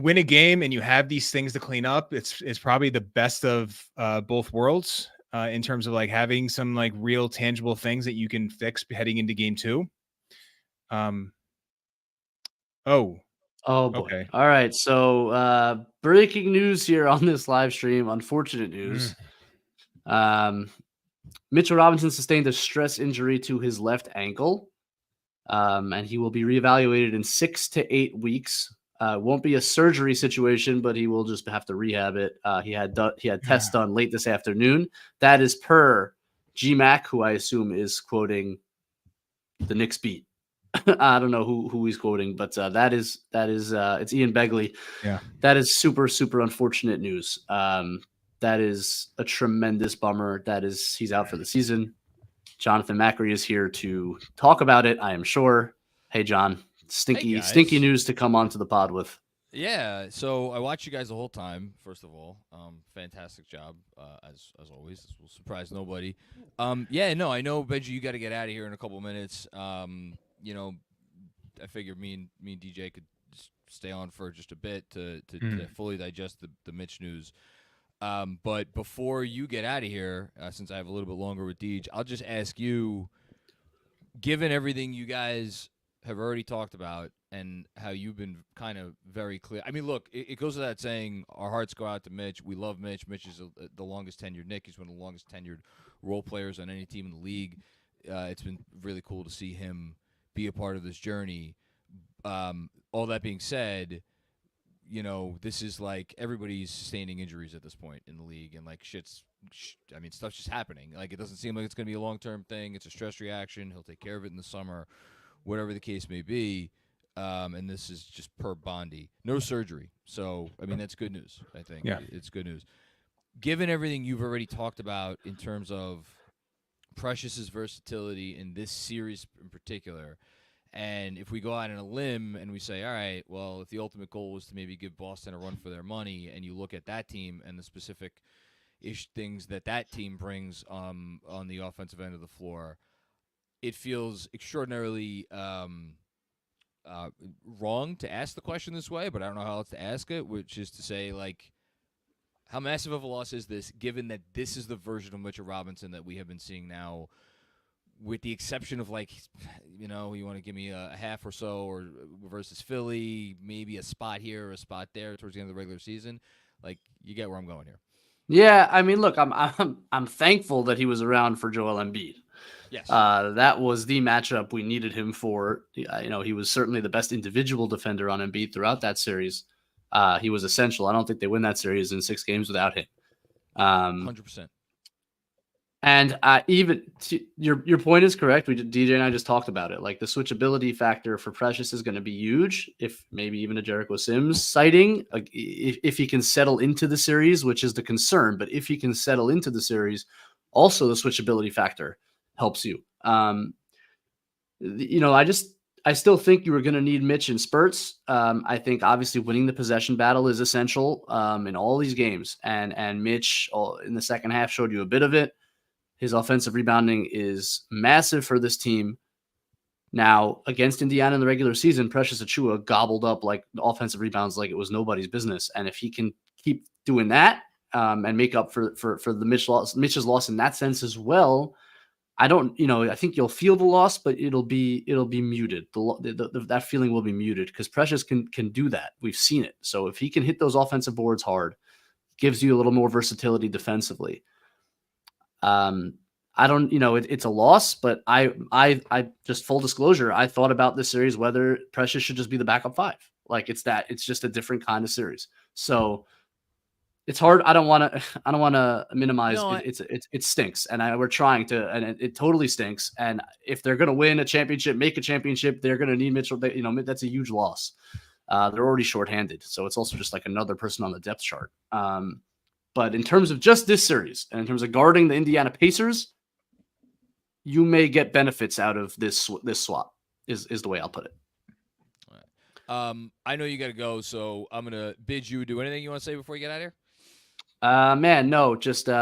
win a game and you have these things to clean up. It's probably the best of both worlds in terms of having some real tangible things that you can fix heading into game 2. Oh boy. okay. All right. So breaking news here on this live stream. Unfortunate news. Mitchell Robinson sustained a stress injury to his left ankle. And he will be reevaluated in 6 to 8 weeks. Won't be a surgery situation, but he will just have to rehab it. He had tests done late this afternoon. That is per GMAC, who I assume is quoting the Knicks beat. I don't know who he's quoting, but that is it's Ian Begley. Yeah, that is super unfortunate news. That is a tremendous bummer. He's out for the season. Jonathan Macri is here to talk about it, I am sure. Hey, John, stinky news to come onto the pod with. Yeah, so I watched you guys the whole time. First of all, fantastic job as always. This will surprise nobody. Yeah, no, I know, Benji, you got to get out of here in a couple minutes. You know, I figured me and DJ could stay on for just a bit to fully digest the Mitch news. But before you get out of here, since I have a little bit longer with Deej, I'll just ask you, given everything you guys have already talked about and how you've been kind of very clear. I mean, look, it goes without saying, our hearts go out to Mitch. We love Mitch. Mitch is the longest tenured Knick. He's one of the longest tenured role players on any team in the league. It's been really cool to see him be a part of this journey. All that being said, you know, this is like everybody's sustaining injuries at this point in the league, and like stuff's just happening. Like, it doesn't seem like it's going to be a long-term thing. It's a stress reaction. He'll take care of it in the summer, whatever the case may be. And this is just per Bondi. No surgery. So, I mean, that's good news, I think. Yeah. It's good news. Given everything you've already talked about in terms of Precious's versatility in this series in particular, and if we go out on a limb and we say, all right, well, if the ultimate goal was to maybe give Boston a run for their money, and you look at that team and the specific things that team brings on the offensive end of the floor, it feels extraordinarily wrong to ask the question this way, but I don't know how else to ask it, which is to say, like, how massive of a loss is this, given that this is the version of Mitchell Robinson that we have been seeing now, with the exception of, like, you know, you want to give me a half or so, or versus Philly, maybe a spot here or a spot there towards the end of the regular season. Like, you get where I'm going here. Yeah, I mean, look, I'm thankful that he was around for Joel Embiid. Yes. That was the matchup we needed him for. You know, he was certainly the best individual defender on Embiid throughout that series. He was essential. I don't think they win that series in 6 games without him. 100%. And your point is correct. DJ and I just talked about it. Like, the switchability factor for Precious is going to be huge. If maybe even a Jericho Sims sighting, if he can settle into the series, which is the concern. But if he can settle into the series, also the switchability factor helps you. You know, I still think you were going to need Mitch in spurts. I think obviously winning the possession battle is essential in all these games. And Mitch in the second half showed you a bit of it. His offensive rebounding is massive for this team. Now, against Indiana in the regular season, Precious Achiuwa gobbled up like offensive rebounds like it was nobody's business. And if he can keep doing that and make up for the Mitch's loss in that sense as well, I think you'll feel the loss, but it'll be muted. That feeling will be muted because Precious can do that. We've seen it. So if he can hit those offensive boards hard, gives you a little more versatility defensively. It's a loss, but I just, full disclosure, I thought about this series whether Precious should just be the backup 5. Like, it's just a different kind of series. So it's hard. I don't want to minimize. No, it stinks, and we're trying to, and it totally stinks. And if they're going to win a championship, make a championship, they're going to need Mitchell. That's a huge loss. They're already shorthanded, so it's also just like another person on the depth chart. But in terms of just this series, and in terms of guarding the Indiana Pacers, you may get benefits out of this swap. Is the way I'll put it. All right. I know you got to go, so I'm gonna bid you. Do anything you want to say before you get out of here? Man, no, just stay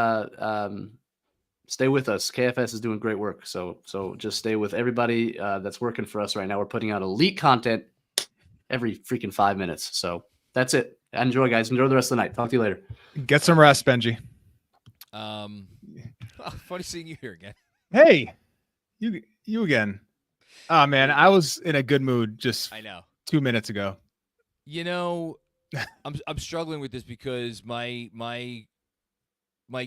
with us. KFS is doing great work, so just stay with everybody that's working for us right now. We're putting out elite content every freaking 5 minutes. So that's it. Enjoy, guys. Enjoy the rest of the night. Talk to you later. Get some rest, Benji. Funny seeing you here again. Hey, you again. Oh man, I was in a good mood just I know. 2 minutes ago. You know, I'm struggling with this because my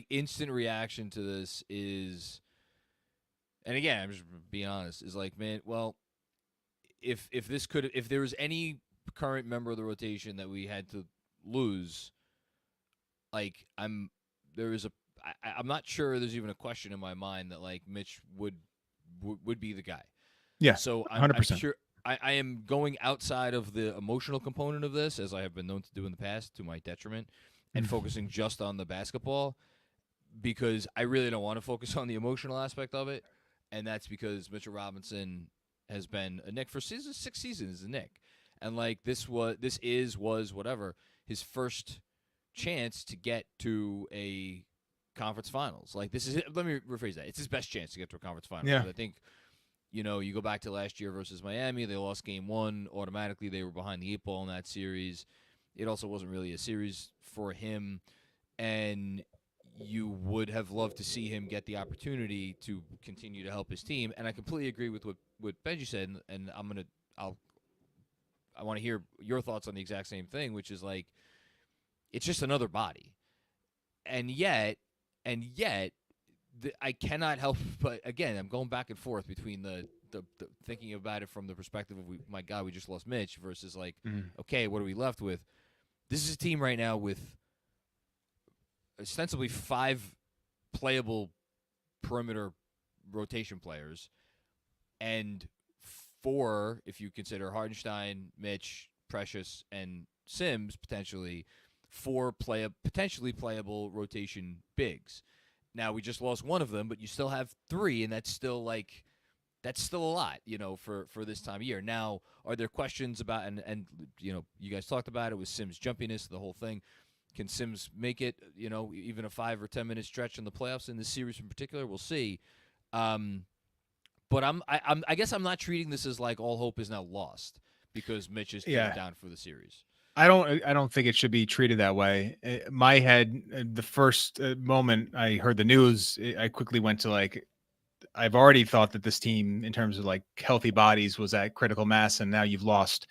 instant reaction to this is, and again, I'm just being honest, is like, man, well, if there was any current member of the rotation that we had to lose, like I'm not sure there's even a question in my mind that like Mitch would be the guy. Yeah, So I'm 100%. sure I am going outside of the emotional component of this, as I have been known to do in the past, to my detriment, and focusing just on the basketball, because I really don't want to focus on the emotional aspect of it, and that's because Mitchell Robinson has been a Knick for 6 seasons, a Knick, and like this was whatever his first chance to get to a conference finals. Like this is, let me rephrase that. It's his best chance to get to a conference finals. Yeah. I think, you know, you go back to last year versus Miami, they lost game 1. Automatically, they were behind the 8 ball in that series. It also wasn't really a series for him, and you would have loved to see him get the opportunity to continue to help his team. And I completely agree with what Benjy said, and I want to hear your thoughts on the exact same thing, which is like, it's just another body. And yet, I cannot help but, again, I'm going back and forth between the thinking about it from the perspective of, my God, we just lost Mitch, versus like, okay, what are we left with? This is a team right now with ostensibly 5 playable perimeter rotation players, and 4, if you consider Hardenstein, Mitch, Precious, and Sims, potentially 4 potentially playable rotation bigs. Now, we just lost one of them, but you still have 3, and that's still a lot, you know, for this time of year. Now, are there questions about, and you know, you guys talked about it with Sims' jumpiness, the whole thing. Can Sims make it, you know, even a 5 or 10 minute stretch in the playoffs in this series in particular? We'll see. But I guess I'm not treating this as like all hope is now lost because Mitch is down for the series. I don't think it should be treated that way. My head, the first moment I heard the news, I quickly went to like, I've already thought that this team, in terms of like healthy bodies, was at critical mass, and now you've lost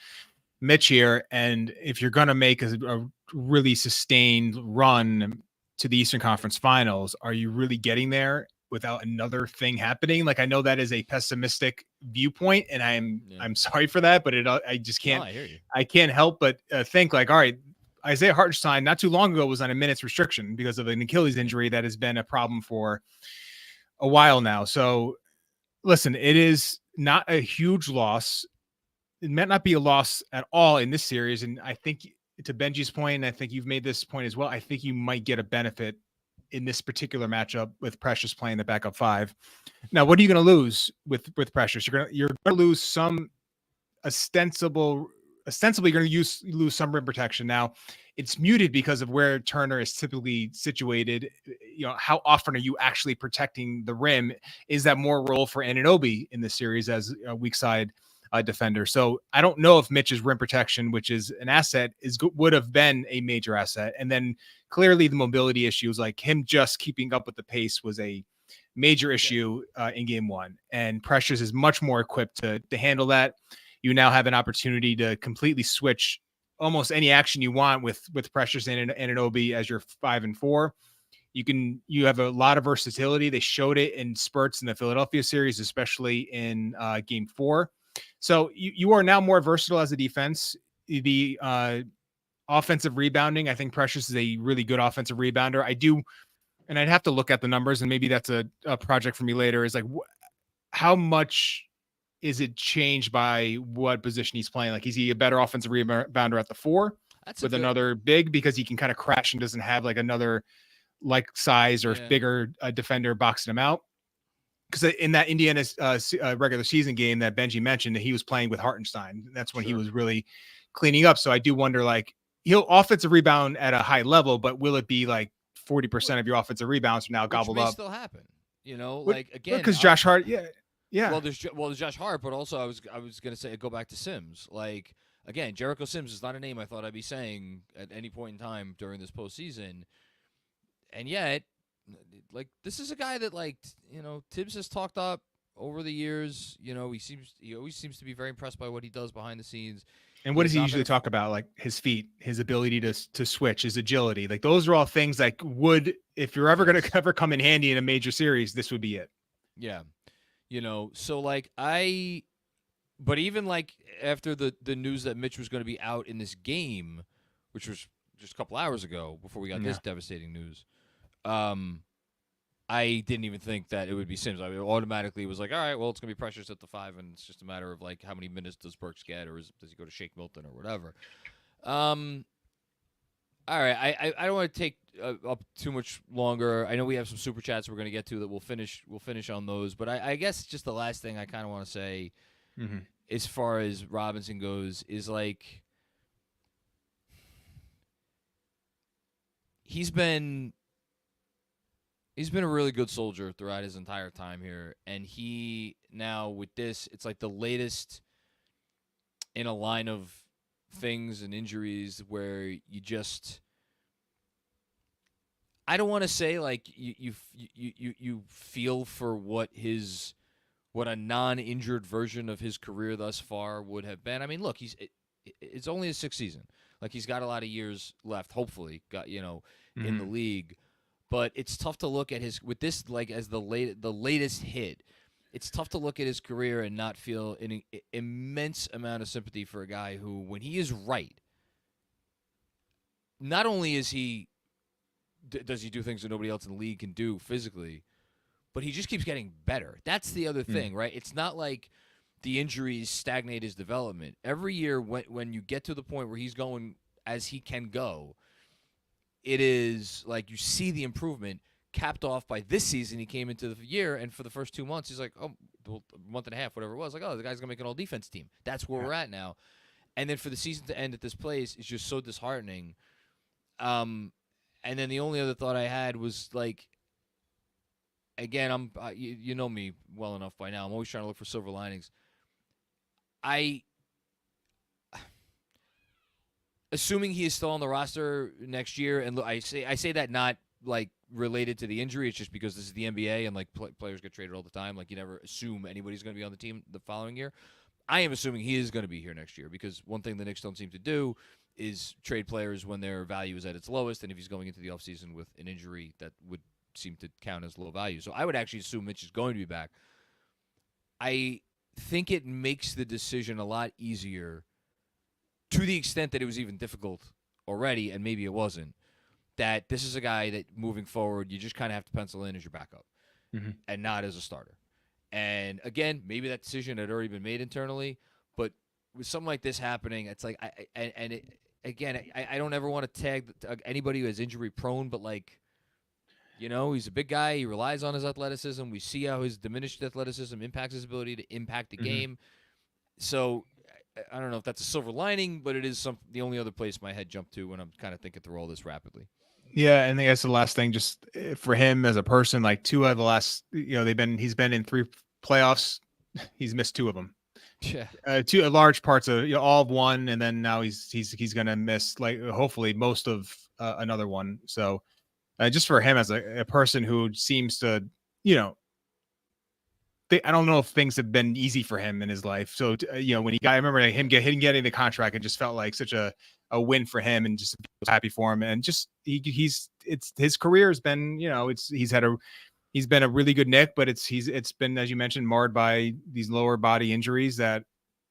Mitch here. And if you're going to make a really sustained run to the Eastern Conference Finals, are you really getting there without another thing happening? Like, I know that is a pessimistic viewpoint, and I'm sorry for that, but I just can't. No, I hear you. I can't help but think like, all right, Isaiah Hartenstein not too long ago was on a minutes restriction because of an Achilles injury that has been a problem for a while now. So listen, it is not a huge loss. It might not be a loss at all in this series. And I think, to Benji's point, and I think you've made this point as well, I think you might get a benefit in this particular matchup with Precious playing the backup 5. Now, what are you going to lose with Precious? You're going to lose some ostensibly you're going to lose some rim protection. Now, it's muted because of where Turner is typically situated. You know, how often are you actually protecting the rim? Is that more role for Anunoby in this series as a weak side defender? So I don't know if Mitch's rim protection, which is an asset, would have been a major asset. And then clearly the mobility issues, like him just keeping up with the pace, was a major issue in game 1. And Precious is much more equipped to handle that. You now have an opportunity to completely switch almost any action you want with Precious and Anunoby as your 5 and 4. You have a lot of versatility. They showed it in spurts in the Philadelphia series, especially in game 4. So you are now more versatile as a defense. The offensive rebounding, I think Precious is a really good offensive rebounder. And I'd have to look at the numbers, and maybe that's a project for me later, is like how much is it changed by what position he's playing? Like, is he a better offensive rebounder at the 4 with another big, because he can kind of crash and doesn't have like another like size or bigger defender boxing him out? Because in that Indiana regular season game that Benji mentioned, that he was playing with Hartenstein. That's when he was really cleaning up. So I do wonder, like, he'll offensive rebound at a high level, but will it be like 40% of your offensive rebounds are now gobbled up? Still happen, you know, like again, because Josh Hart, yeah. Well, there's Josh Hart, but also I was gonna say, go back to Sims. Like, again, Jericho Sims is not a name I thought I'd be saying at any point in time during this postseason, and yet, like, this is a guy that, like, you know, Tibbs has talked up over the years, he always seems to be very impressed by what he does behind the scenes. And what does he usually talk about? Like his feet, his ability to switch, his agility. Like those are all things like if you're ever going to ever come in handy in a major series, this would be it. Yeah. So like but even like after the news that Mitch was going to be out in this game, which was just a couple hours ago before we got this devastating news, I didn't even think that it would be Sims. I automatically was like, all right, well, it's going to be Precious at the 5, and it's just a matter of like how many minutes does Burks get, or does he go to Shake Milton or whatever. All right, I don't want to take up too much longer. I know we have some super chats we're going to get to that we'll finish on those, but I guess just the last thing I kind of want to say as far as Robinson goes is like he's been a really good soldier throughout his entire time here, and he now with this, it's like the latest in a line of things and injuries where you just, I don't want to say like you feel for what a non-injured version of his career thus far would have been. I mean, look, it's only his 6th season. Like he's got a lot of years left, hopefully, in the league. But it's tough to look at with this like as the latest hit. It's tough to look at his career and not feel an immense amount of sympathy for a guy who, when he is right, not only does he do things that nobody else in the league can do physically, but he just keeps getting better. That's the other thing, right? It's not like the injuries stagnate his development. Every year when you get to the point where he's going as he can go, it is like you see the improvement capped off by this season. He came into the year, and for the first 2 months, he's like, a month and a half, whatever it was, like, oh, the guy's going to make an all-defense team. That's where we're at now. And then for the season to end at this place is just so disheartening. And then the only other thought I had was, like, again, you know me well enough by now. I'm always trying to look for silver linings. Assuming he is still on the roster next year, and I say that not like related to the injury. It's just because this is the NBA, and like players get traded all the time. Like you never assume anybody's going to be on the team the following year. I am assuming he is going to be here next year because one thing the Knicks don't seem to do is trade players when their value is at its lowest, and if he's going into the offseason with an injury, that would seem to count as low value. So I would actually assume Mitch is going to be back. I think it makes the decision a lot easier, to the extent that it was even difficult already, and maybe it wasn't, that this is a guy that moving forward, you just kind of have to pencil in as your backup and not as a starter. And again, maybe that decision had already been made internally, but with something like this happening, it's like, I don't ever want to tag anybody who is injury prone, but like, he's a big guy. He relies on his athleticism. We see how his diminished athleticism impacts his ability to impact the game. So I don't know if that's a silver lining, but it is the only other place my head jumped to when I'm kind of thinking through all this rapidly. Yeah, and I guess the last thing, just for him as a person, like 2 out of the last, he's been in 3 playoffs. He's missed 2 of them. Yeah, 2 large parts of all of one, and then now he's gonna miss like hopefully most of another one. So just for him as a person who seems to, I don't know if things have been easy for him in his life. So, when I remember him getting the contract, it just felt like such a win for him, and just was happy for him. And just his career has been, he's been a really good Knick, but it's been, as you mentioned, marred by these lower body injuries that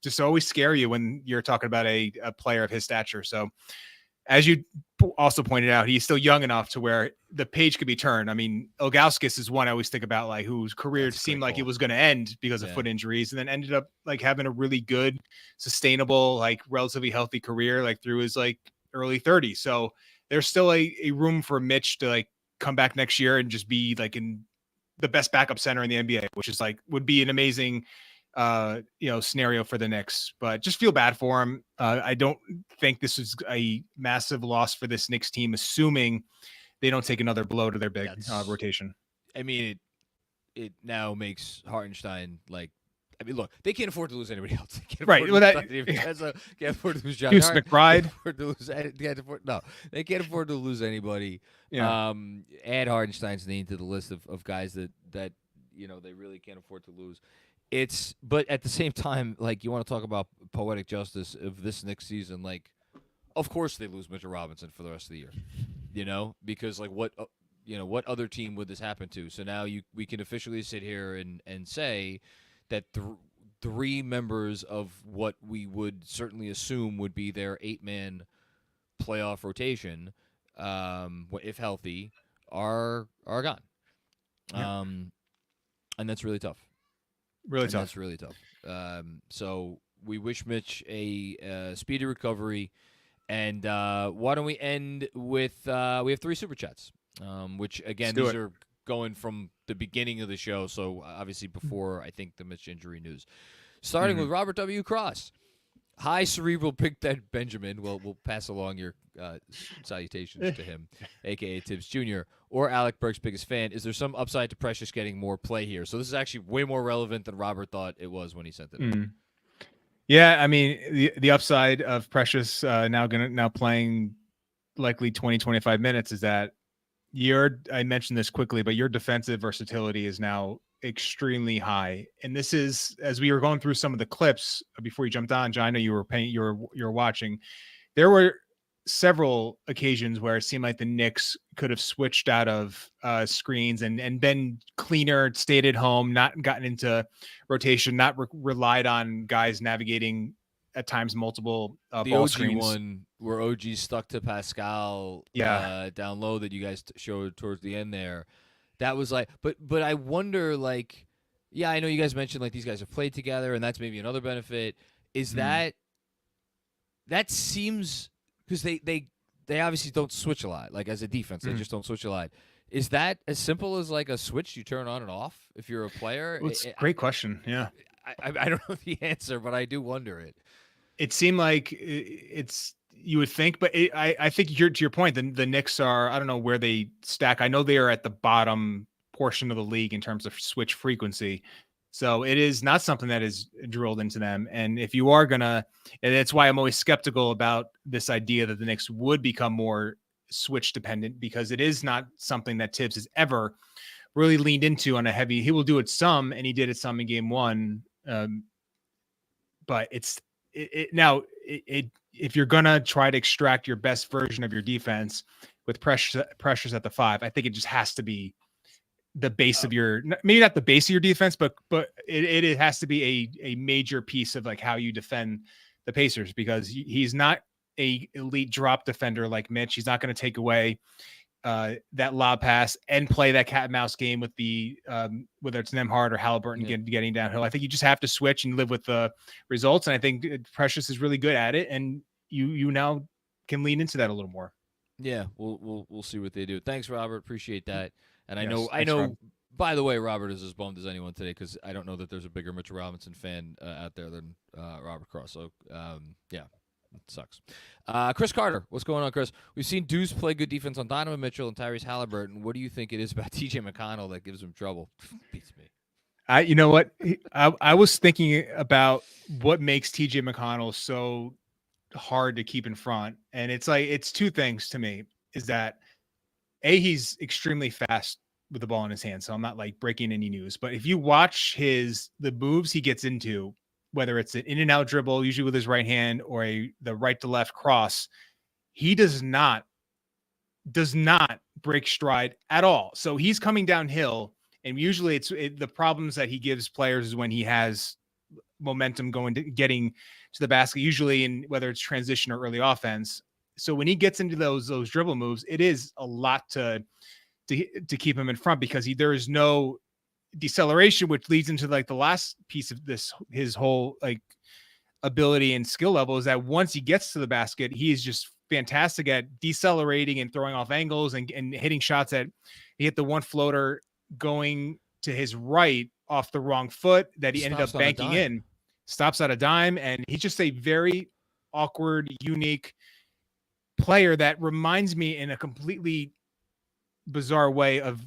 just always scare you when you're talking about a player of his stature. So, as you also pointed out, he's still young enough to where the page could be turned. I mean, Ilgauskas is one I always think about, like whose career seemed like it was going to end because of foot injuries, and then ended up like having a really good, sustainable, like relatively healthy career, like through his like early 30s. So there's still a room for Mitch to like come back next year and just be like in the best backup center in the NBA, which is like would be an amazing scenario for the Knicks, but just feel bad for him. I don't think this is a massive loss for this Knicks team, assuming they don't take another blow to their big rotation. I mean, it now makes Hartenstein like. I mean, look, they can't afford to lose anybody else. Right. Well, can't afford to lose John Deuce McBride. They can't afford to lose anybody. Yeah. Add Hartenstein's name to the list of guys that they really can't afford to lose. But at the same time, like, you want to talk about poetic justice of this Knicks season, like, of course they lose Mitchell Robinson for the rest of the year, because like what other team would this happen to? So now we can officially sit here and say that three members of what we would certainly assume would be their 8-man playoff rotation, if healthy, are gone. Yeah. And that's really tough. That's really tough. So we wish Mitch a speedy recovery. And why don't we end with we have 3 super chats, which again these are going from the beginning of the show, so obviously before I think the Mitch injury news. Starting with Robert W. Cross. Hi, Cerebral Big Dead Benjamin. Well, we'll pass along your salutations to him, a.k.a. Tibbs Jr., or Alec Burke's biggest fan. Is there some upside to Precious getting more play here? So this is actually way more relevant than Robert thought it was when he sent it. Yeah, I mean, the upside of Precious now playing likely 20, 25 minutes is that I mentioned this quickly, but your defensive versatility is now extremely high. And this is, as we were going through some of the clips before you jumped on, John, I know you were watching. There were several occasions where it seemed like the Knicks could have switched out of screens and been cleaner, stayed at home, not gotten into rotation, not relied on guys navigating at times multiple the ball OG screens. One where OG stuck to Pascal down low that you guys showed towards the end there. That was like, but I wonder, like, yeah, I know you guys mentioned like these guys have played together, and that's maybe another benefit. Is that seems, because they obviously don't switch a lot. Like, as a defense, they just don't switch a lot. Is that as simple as like a switch you turn on and off if you're a player? Well, it's a great question. Yeah, I don't know the answer, but I do wonder it. It seemed like it's, you would think, but I think to your point, the Knicks are, I don't know where they stack. I know they are at the bottom portion of the league in terms of switch frequency. So it is not something that is drilled into them. And if you are and that's why I'm always skeptical about this idea that the Knicks would become more switch dependent, because it is not something that Tibbs has ever really leaned into on a heavy. He will do it some, and he did it some in game 1. But if you're gonna try to extract your best version of your defense with pressures at the 5, I think it just has to be the base of your, maybe not the base of your defense, but it has to be a major piece of like how you defend the Pacers, because he's not a elite drop defender like Mitch. He's not going to take away that lob pass and play that cat and mouse game with the whether it's Nembhard or Halliburton getting downhill. I think you just have to switch and live with the results. And I think Precious is really good at it, and you now can lean into that a little more. Yeah, we'll see what they do. Thanks, Robert. Appreciate that. And Yes, I know. Rob. By the way, Robert is as bummed as anyone today, because I don't know that there's a bigger Mitchell Robinson fan out there than Robert Cross. So yeah. It sucks. Chris Carter, what's going on, Chris? We've seen Deuce play good defense on Donovan Mitchell and Tyrese Halliburton. What do you think it is about TJ McConnell that gives him trouble? Beats me. You know what? I was thinking about what makes TJ McConnell so hard to keep in front. And it's 2 things to me, is that he's extremely fast with the ball in his hand. So I'm not like breaking any news, but if you watch the moves he gets into, whether it's an in and out dribble, usually with his right hand, or the right to left cross, he does not break stride at all. So he's coming downhill, and usually the problems that he gives players is when he has momentum getting to the basket, usually in whether it's transition or early offense. So when he gets into those dribble moves, it is a lot to keep him in front, because there is no deceleration, which leads into like the last piece of his whole like ability and skill level, is that once he gets to the basket, he is just fantastic at decelerating and throwing off angles and hitting shots. He hit the one floater going to his right off the wrong foot that he ended up banking in, stops at a dime. And he's just a very awkward, unique player that reminds me in a completely bizarre way of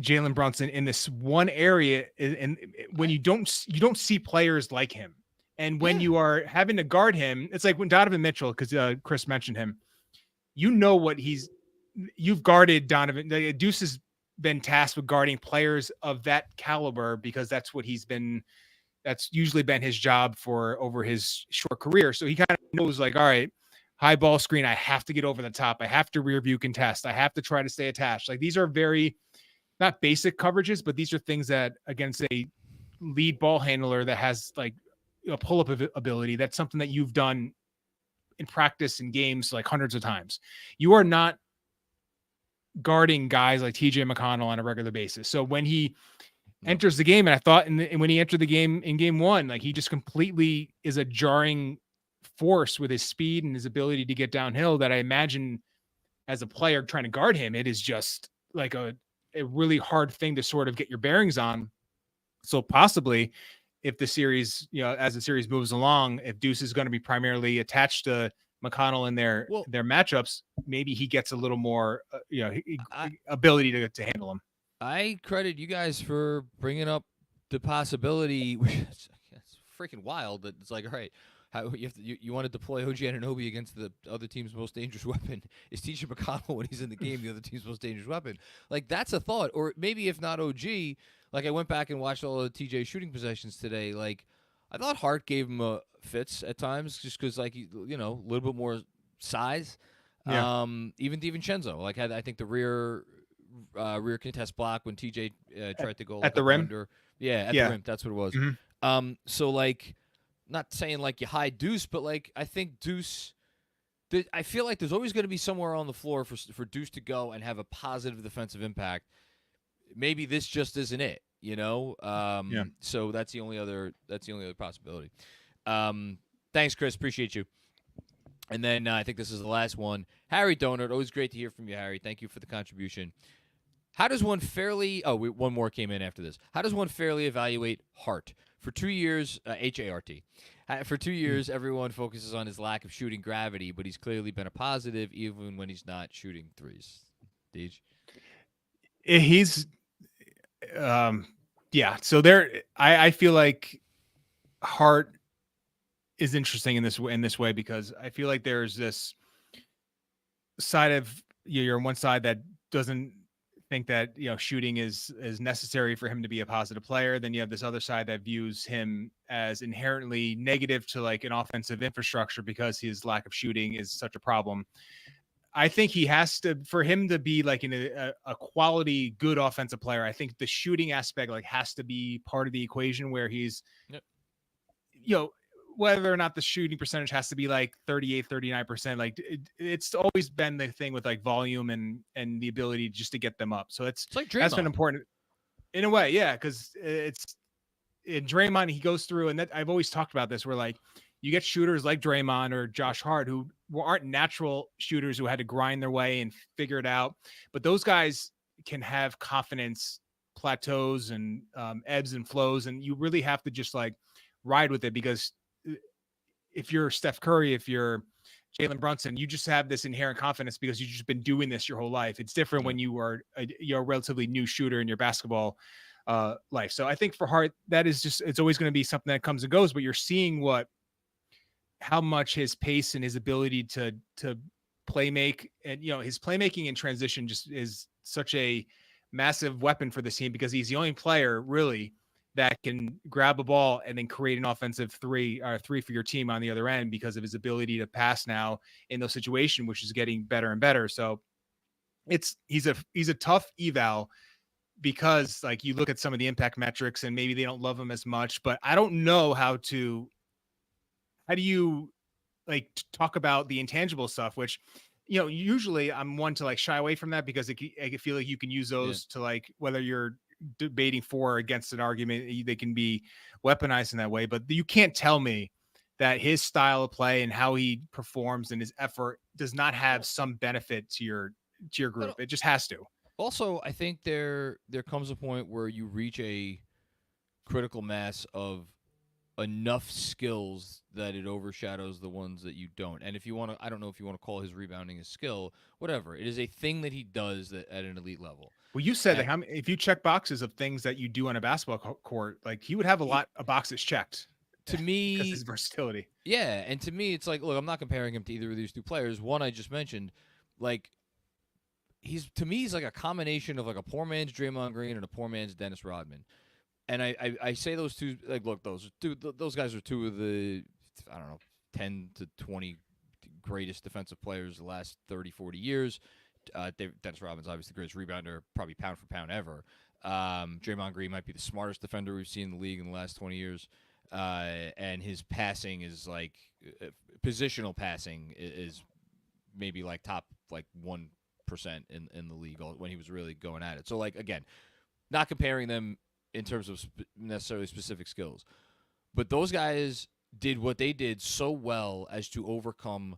Jalen Brunson in this one area. And when you don't see players like him, and when you are having to guard him, it's like when Donovan Mitchell, because Chris mentioned him, what you've guarded Donovan. Deuce is been tasked with guarding players of that caliber because that's usually been his job for over his short career. So he kind of knows like, all right, high ball screen, I have to get over the top. I have to rear view contest. I have to try to stay attached. Like these are very not basic coverages, but these are things that against a lead ball handler that has like a pull-up ability, that's something that you've done in practice in games like hundreds of times. You are not guarding guys like TJ McConnell on a regular basis. So when he enters the game, and I thought when he entered the game in game one, like he just completely is a jarring force with his speed and his ability to get downhill that I imagine as a player trying to guard him, it is just like a really hard thing to sort of get your bearings on. So possibly if the series, as the series moves along, if Deuce is going to be primarily attached to McConnell in their matchups, maybe he gets a little more, ability to handle him. I credit you guys for bringing up the possibility. It's freaking wild that it's like, all right, how you want to deploy OG Anunoby against the other team's most dangerous weapon? Is TJ McConnell when he's in the game the other team's most dangerous weapon? Like that's a thought. Or maybe if not OG, like I went back and watched all of TJ shooting possessions today. Like I thought Hart gave him fits at times just because like a little bit more size. Yeah. Even DiVincenzo like had I think the rear contest block when TJ tried to go at the rim. Under. Yeah, at the rim. That's what it was. Mm-hmm. So like. Not saying like you hide Deuce, but like I think Deuce, I feel like there's always going to be somewhere on the floor for Deuce to go and have a positive defensive impact. Maybe this just isn't it, So that's the only other possibility. Thanks, Chris. Appreciate you. And then I think this is the last one. Harry Donut, always great to hear from you, Harry. Thank you for the contribution. How does one fairly? One more came in after this. How does one fairly evaluate Hart? For 2 years, H-A-R-T. For 2 years, everyone focuses on his lack of shooting gravity, but he's clearly been a positive even when he's not shooting threes. Deej? He's, So I feel like Hart is interesting in this way because I feel like there's this side of you're on one side that doesn't think that shooting is necessary for him to be a positive player. Then you have this other side that views him as inherently negative to like an offensive infrastructure because his lack of shooting is such a problem. I think he has to, for him to be like a quality good offensive player, I think the shooting aspect like has to be part of the equation where he's whether or not the shooting percentage has to be like 38, 39%, like it's always been the thing with like volume and the ability just to get them up. So it's like Draymond. That's been important in a way. Yeah. Cause it's in Draymond, he goes through, and that I've always talked about this where like you get shooters like Draymond or Josh Hart who aren't natural shooters who had to grind their way and figure it out. But those guys can have confidence plateaus and ebbs and flows. And you really have to just like ride with it because if you're Steph Curry, if you're Jalen Brunson, you just have this inherent confidence because you've just been doing this your whole life. It's different when you are you're a relatively new shooter in your basketball life. So I think for Hart, that is just, it's always going to be something that comes and goes, but you're seeing how much his pace and his ability to play make and, his playmaking in transition just is such a massive weapon for the team because he's the only player really that can grab a ball and then create an offensive three for your team on the other end because of his ability to pass now in those situations, which is getting better and better. So he's a tough eval because like you look at some of the impact metrics and maybe they don't love him as much, but I don't know how do you like talk about the intangible stuff, which, usually I'm one to like shy away from that because I feel like you can use those to like, whether you're debating for or against an argument, they can be weaponized in that way. But you can't tell me that his style of play and how he performs and his effort does not have some benefit to your group. It just has to. Also, I think there comes a point where you reach a critical mass of enough skills that it overshadows the ones that you don't. And if you want to, I don't know if you want to call his rebounding a skill, whatever. It is a thing that he does that at an elite level. Well, you said that if you check boxes of things that you do on a basketball court, like he would have a lot of boxes checked. To me, because his versatility. Yeah, and to me, it's like, look, I'm not comparing him to either of these two players. One I just mentioned, like to me, he's like a combination of like a poor man's Draymond Green and a poor man's Dennis Rodman. And I say those two, like, look, those guys are two of the, I don't know, 10 to 20 greatest defensive players the last 30, 40 years. Dennis Rodman's obviously the greatest rebounder, probably pound for pound ever. Draymond Green might be the smartest defender we've seen in the league in the last 20 years. And his passing is like, positional passing is maybe like top like 1% in the league when he was really going at it. So, like, again, not comparing them in terms of necessarily specific skills, but those guys did what they did so well as to overcome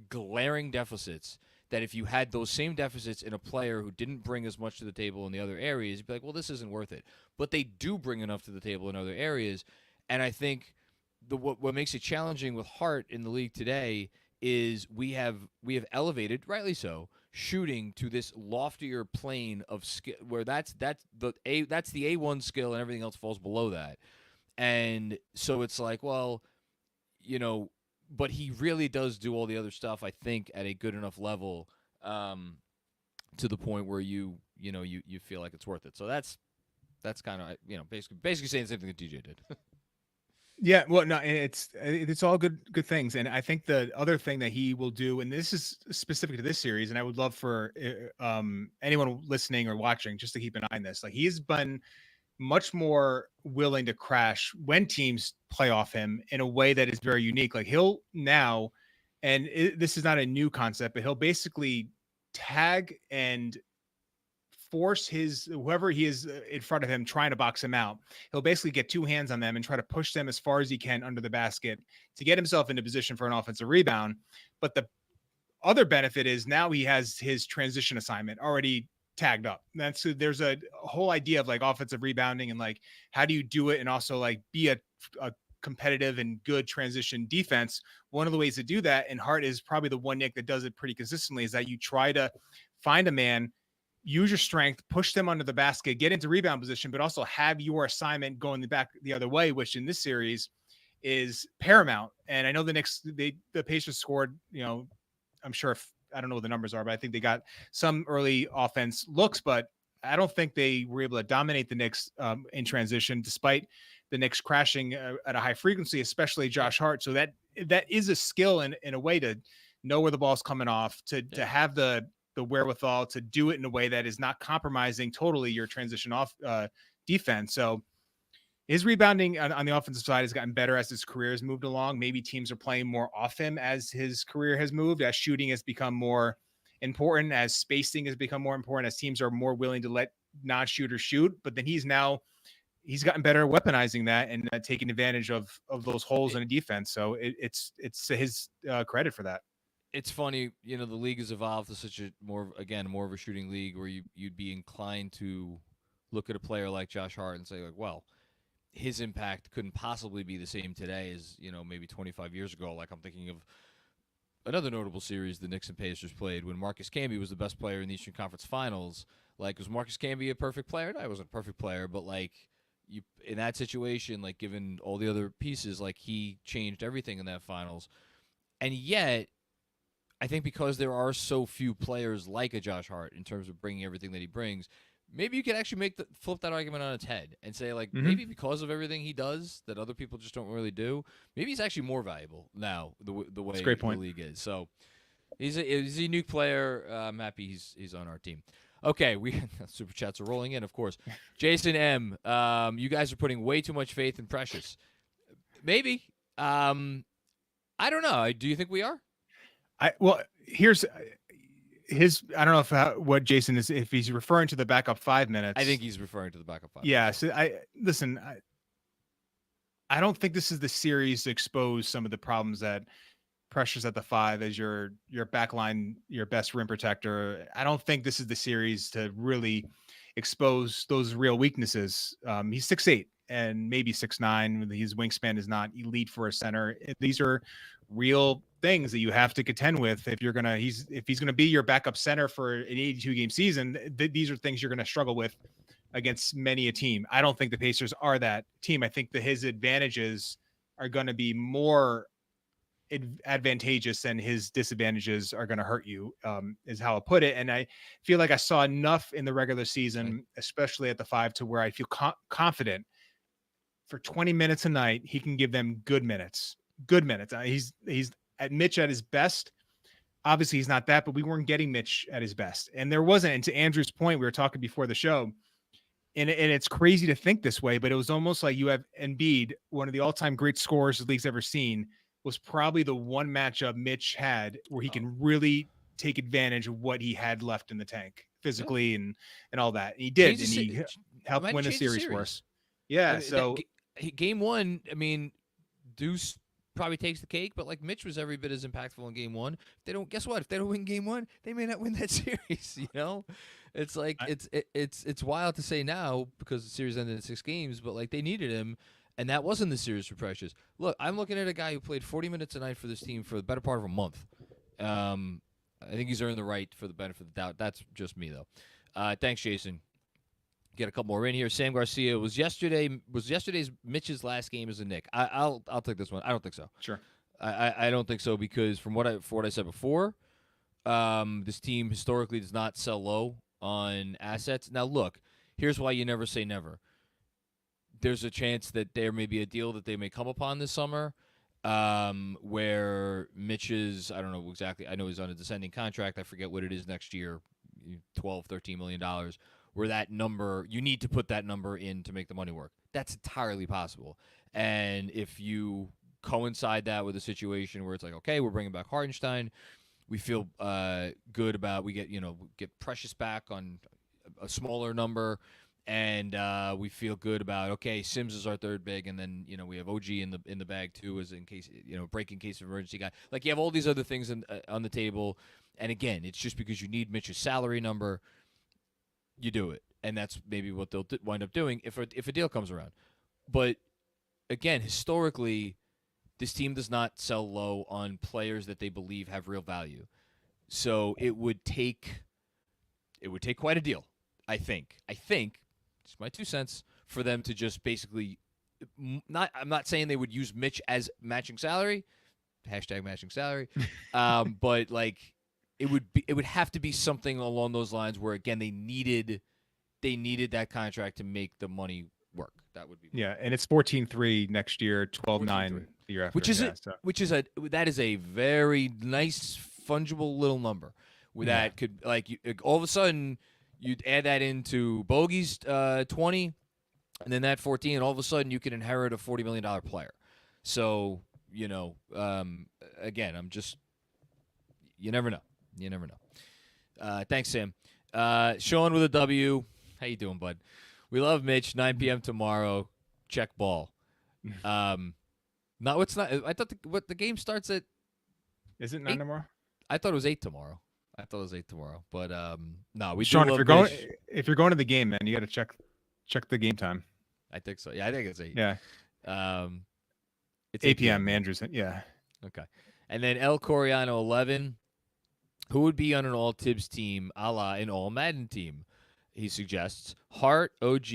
glaring deficits that if you had those same deficits in a player who didn't bring as much to the table in the other areas, you'd be like, well, this isn't worth it. But they do bring enough to the table in other areas. And I think what makes it challenging with Hart in the league today is we have elevated, rightly so, shooting to this loftier plane of skill where that's the A1 skill and everything else falls below that. And so it's like, well, but he really does do all the other stuff, I think, at a good enough level to the point where you feel like it's worth it. So that's kind of, basically saying the same thing that DJ did. Yeah, well, no, it's all good things, and I think the other thing that he will do, and this is specific to this series, and I would love for anyone listening or watching just to keep an eye on this. Like, he's been much more willing to crash when teams play off him in a way that is very unique. Like, he'll now, and this is not a new concept, but he'll basically tag and force whoever he is in front of him trying to box him out. He'll basically get two hands on them and try to push them as far as he can under the basket to get himself into position for an offensive rebound. But the other benefit is now he has his transition assignment already tagged up. There's a whole idea of like offensive rebounding and like, how do you do it? And also like be a competitive and good transition defense. One of the ways to do that, and Hart is probably the one Nick that does it pretty consistently, is that you try to find a man, use your strength, push them under the basket, get into rebound position, but also have your assignment going the other way, which in this series is paramount. And I know the Knicks, the Pacers scored, I'm sure I don't know what the numbers are, but I think they got some early offense looks, but I don't think they were able to dominate the Knicks in transition, despite the Knicks crashing at a high frequency, especially Josh Hart. So that is a skill in a way to know where the ball's coming off, to have the wherewithal to do it in a way that is not compromising totally your transition off defense. So his rebounding on the offensive side has gotten better as his career has moved along. Maybe teams are playing more off him as his career has moved, as shooting has become more important, as spacing has become more important, as teams are more willing to let non-shooters shoot. But then he's gotten better at weaponizing that and taking advantage of those holes in a defense. So it's his credit for that. It's funny, the league has evolved to such more of a shooting league where you'd be inclined to look at a player like Josh Hart and say, like, well, his impact couldn't possibly be the same today as, maybe 25 years ago. Like, I'm thinking of another notable series the Knicks and Pacers played when Marcus Camby was the best player in the Eastern Conference Finals. Like, was Marcus Camby a perfect player? No, he wasn't a perfect player, but like, in that situation, like, given all the other pieces, like, he changed everything in that finals. And yet, I think because there are so few players like a Josh Hart in terms of bringing everything that he brings, maybe you could actually flip that argument on its head and say, like, maybe because of everything he does that other people just don't really do, maybe he's actually more valuable now the way the league is. So he's a unique player. I'm happy he's on our team. Okay, super chats are rolling in, of course. Jason M, you guys are putting way too much faith in Precious. Maybe. I don't know. Do you think we are? Here's his. I don't know what Jason is, if he's referring to the backup 5 minutes. I think he's referring to the backup 5. Yeah. So I don't think this is the series to expose some of the problems that Precious at the 5 as your backline, your best rim protector. I don't think this is the series to really expose those real weaknesses. He's 6'8" and maybe 6'9". His wingspan is not elite for a center. These are real things that you have to contend with if he's gonna be your backup center for an 82-game season. These are things you're gonna struggle with against many a team. I don't think the Pacers are that team. I think that his advantages are going to be more advantageous and his disadvantages are going to hurt you, is how I put it. And I feel like I saw enough in the regular season, especially at the 5, to where I feel confident for 20 minutes a night, he can give them good minutes. He's at Mitch at his best. Obviously he's not that, but we weren't getting Mitch at his best. And there wasn't, and to Andrew's point, we were talking before the show, and it's crazy to think this way, but it was almost like you have Embiid, one of the all-time great scorers the league's ever seen, was probably the one matchup Mitch had where he can really take advantage of what he had left in the tank physically and all that. And he did, and he helped win the series for us. Yeah. So game 1, I mean, Deuce probably takes the cake, but like Mitch was every bit as impactful in game 1. If they don't, guess what? If they don't win game 1, they may not win that series. You know, it's like it's wild to say now because the series ended in 6 games, but like they needed him. And that wasn't the series for Precious. Look, I'm looking at a guy who played 40 minutes a night for this team for the better part of a month. I think he's earned the right for the benefit of the doubt. That's just me, though. Thanks, Jason. Get a couple more in here. Sam Garcia was yesterday's Mitch's last game as a Knick. I'll take this one. I don't think so. Sure. I don't think so because from what I said before, this team historically does not sell low on assets. Now, look, here's why you never say never. There's a chance that there may be a deal that they may come upon this summer where Mitch's, I don't know exactly, I know he's on a descending contract. I forget what it is next year, $12, $13 million, where that number, you need to put that number in to make the money work. That's entirely possible. And if you coincide that with a situation where it's like, okay, we're bringing back Hartenstein, we feel good about, we get Precious back on a smaller number, and we feel good about, okay, Sims is our third big, and then we have OG in the bag too, as in case break in case of emergency guy. Like you have all these other things on the table, and again, it's just because you need Mitch's salary number, you do it, and that's maybe what they'll wind up doing if a deal comes around. But again, historically, this team does not sell low on players that they believe have real value. So it would take quite a deal, I think. Just my 2 cents, for them to just basically I'm not saying they would use Mitch as matching salary, #matching salary, but like it would have to be something along those lines where again they needed that contract to make the money work. That would be and it's 14-3 next year, 12-9 the year after, that is a very nice fungible little number. That could all of a sudden. You'd add that into Bogey's 20, and then that 14, and all of a sudden you can inherit a $40 million player. So, again, you never know. You never know. Thanks, Sam. Sean with a W. How you doing, bud? We love Mitch. 9 p.m. tomorrow. Check ball. No, it's not. I thought the game starts at. Is it 9 tomorrow? I thought it was 8 tomorrow. But no, we Sean, do if you're going to the game, man, you got to check the game time. I think so. Yeah, I think it's 8. Yeah. It's 8 p.m. Andrews. Yeah. Okay. And then El Coriano 11. Who would be on an all Tibbs team, a la an all Madden team? He suggests Hart, OG,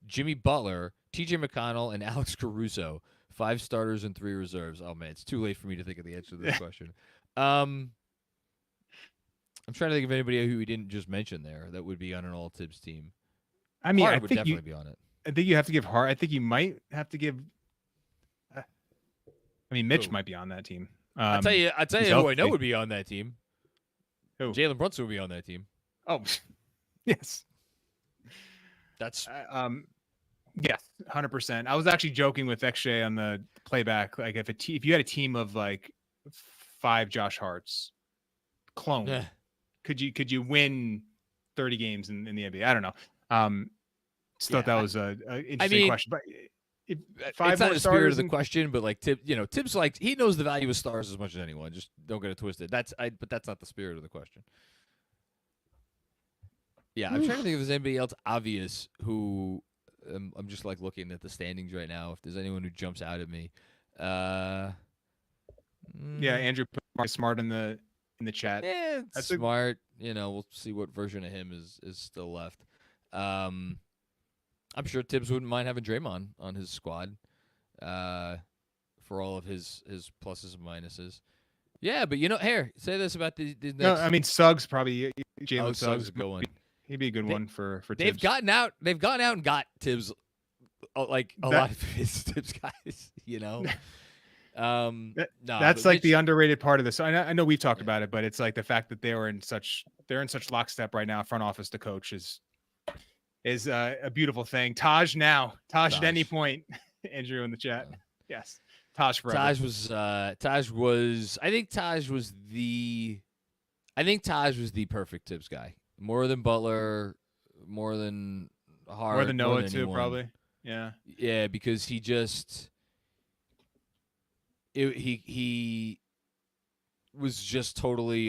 Jimmy Butler, TJ McConnell, and Alex Caruso. 5 starters and 3 reserves. Oh man, it's too late for me to think of the answer to this question. I'm trying to think of anybody who we didn't just mention there that would be on an all Tibbs team. I mean, Hart I would think definitely be on it. I think you have to give Hart. I think you might have to give. I mean, Mitch might be on that team. I'll tell you who I know would be on that team. Who? Jalen Brunson would be on that team. Oh, yes. That's yes, 100%. I was actually joking with XJ on the playback. Like if you had a team of like 5 Josh Harts, clone, could you win 30 games in the NBA? I don't know. Thought that was a interesting question. But it's not the spirit of the question, but like Tibbs, like he knows the value of stars as much as anyone. Just don't get it twisted. But that's not the spirit of the question. Yeah, I'm trying to think if there's anybody else obvious who I'm just like looking at the standings right now. If there's anyone who jumps out at me, yeah, Andrew put Smart in the chat. Yeah, that's Smart. We'll see what version of him is still left. I'm sure Tibbs wouldn't mind having Draymond on his squad for for all of his pluses and minuses. Yeah, but here, say this about the Knicks. No, I mean Suggs probably. Jalen Suggs Suggs, a good one. He'd be a good one for They've Tibbs. gotten out and got Tibbs, like a lot of his Tibbs guys. That's like the underrated part of this. I know we've talked about it, but it's like the fact that they're in such lockstep right now, front office to coach is a beautiful thing. Taj at any point. Andrew in the chat. Yes. Taj forever. I think Taj was the perfect Tibbs guy. More than Butler, more than Hart, more than Noah too, anyone. probably. Yeah. Yeah, because he just he was just totally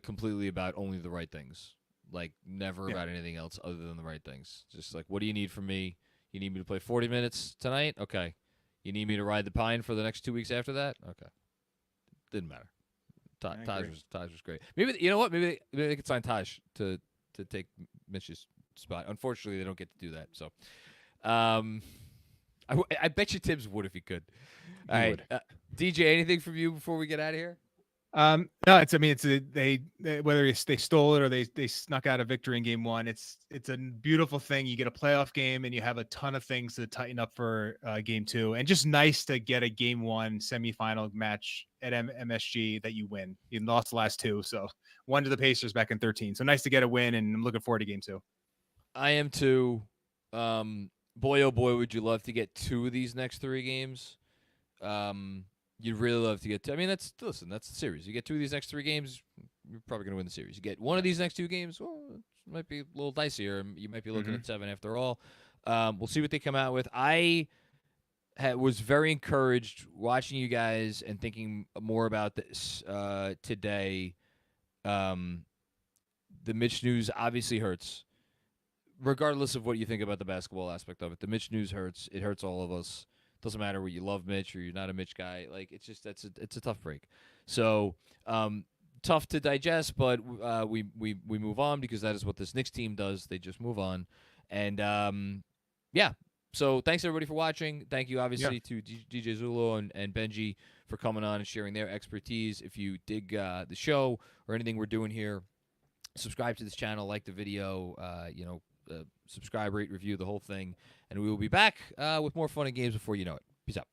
completely about only the right things. Like never about anything else other than the right things. Just like, what do you need from me? You need me to play 40 minutes tonight? Okay. You need me to ride the pine for the next 2 weeks after that? Okay. Didn't matter. Taj was great. Maybe you know what? Maybe they could sign Taj to take Mitch's spot. Unfortunately, they don't get to do that. So, I bet you Tibbs would if he could. All right, DJ, anything from you before we get out of here? No, they whether they stole it or they snuck out a victory in game one. It's a beautiful thing. You get a playoff game and you have a ton of things to tighten up for game two, and just nice to get a game one semifinal match at MSG that you win. You lost the last two, so one to the Pacers back in 13. So nice to get a win, and I'm looking forward to game two. I am too. Boy, oh boy, would you love to get 2 of these next 3 games. You'd really love to get to. I mean, that's the series. You get 2 of these next 3 games, you're probably going to win the series. You get 1 of these next 2 games, well, it might be a little dicier. You might be looking at 7 after all. We'll see what they come out with. I was very encouraged watching you guys and thinking more about this today. The Mitch news obviously hurts. Regardless of what you think about the basketball aspect of it, the Mitch news hurts. It hurts all of us. Doesn't matter whether you love Mitch or you're not a Mitch guy. Like, it's just it's a tough break. So tough to digest, but we move on because that is what this Knicks team does. They just move on, and yeah. So thanks everybody for watching. Thank you obviously to DJ Zulo and Benjy for coming on and sharing their expertise. If you dig the show or anything we're doing here, subscribe to this channel, like the video, subscribe, rate, review, the whole thing. And we will be back with more fun and games before you know it. Peace out.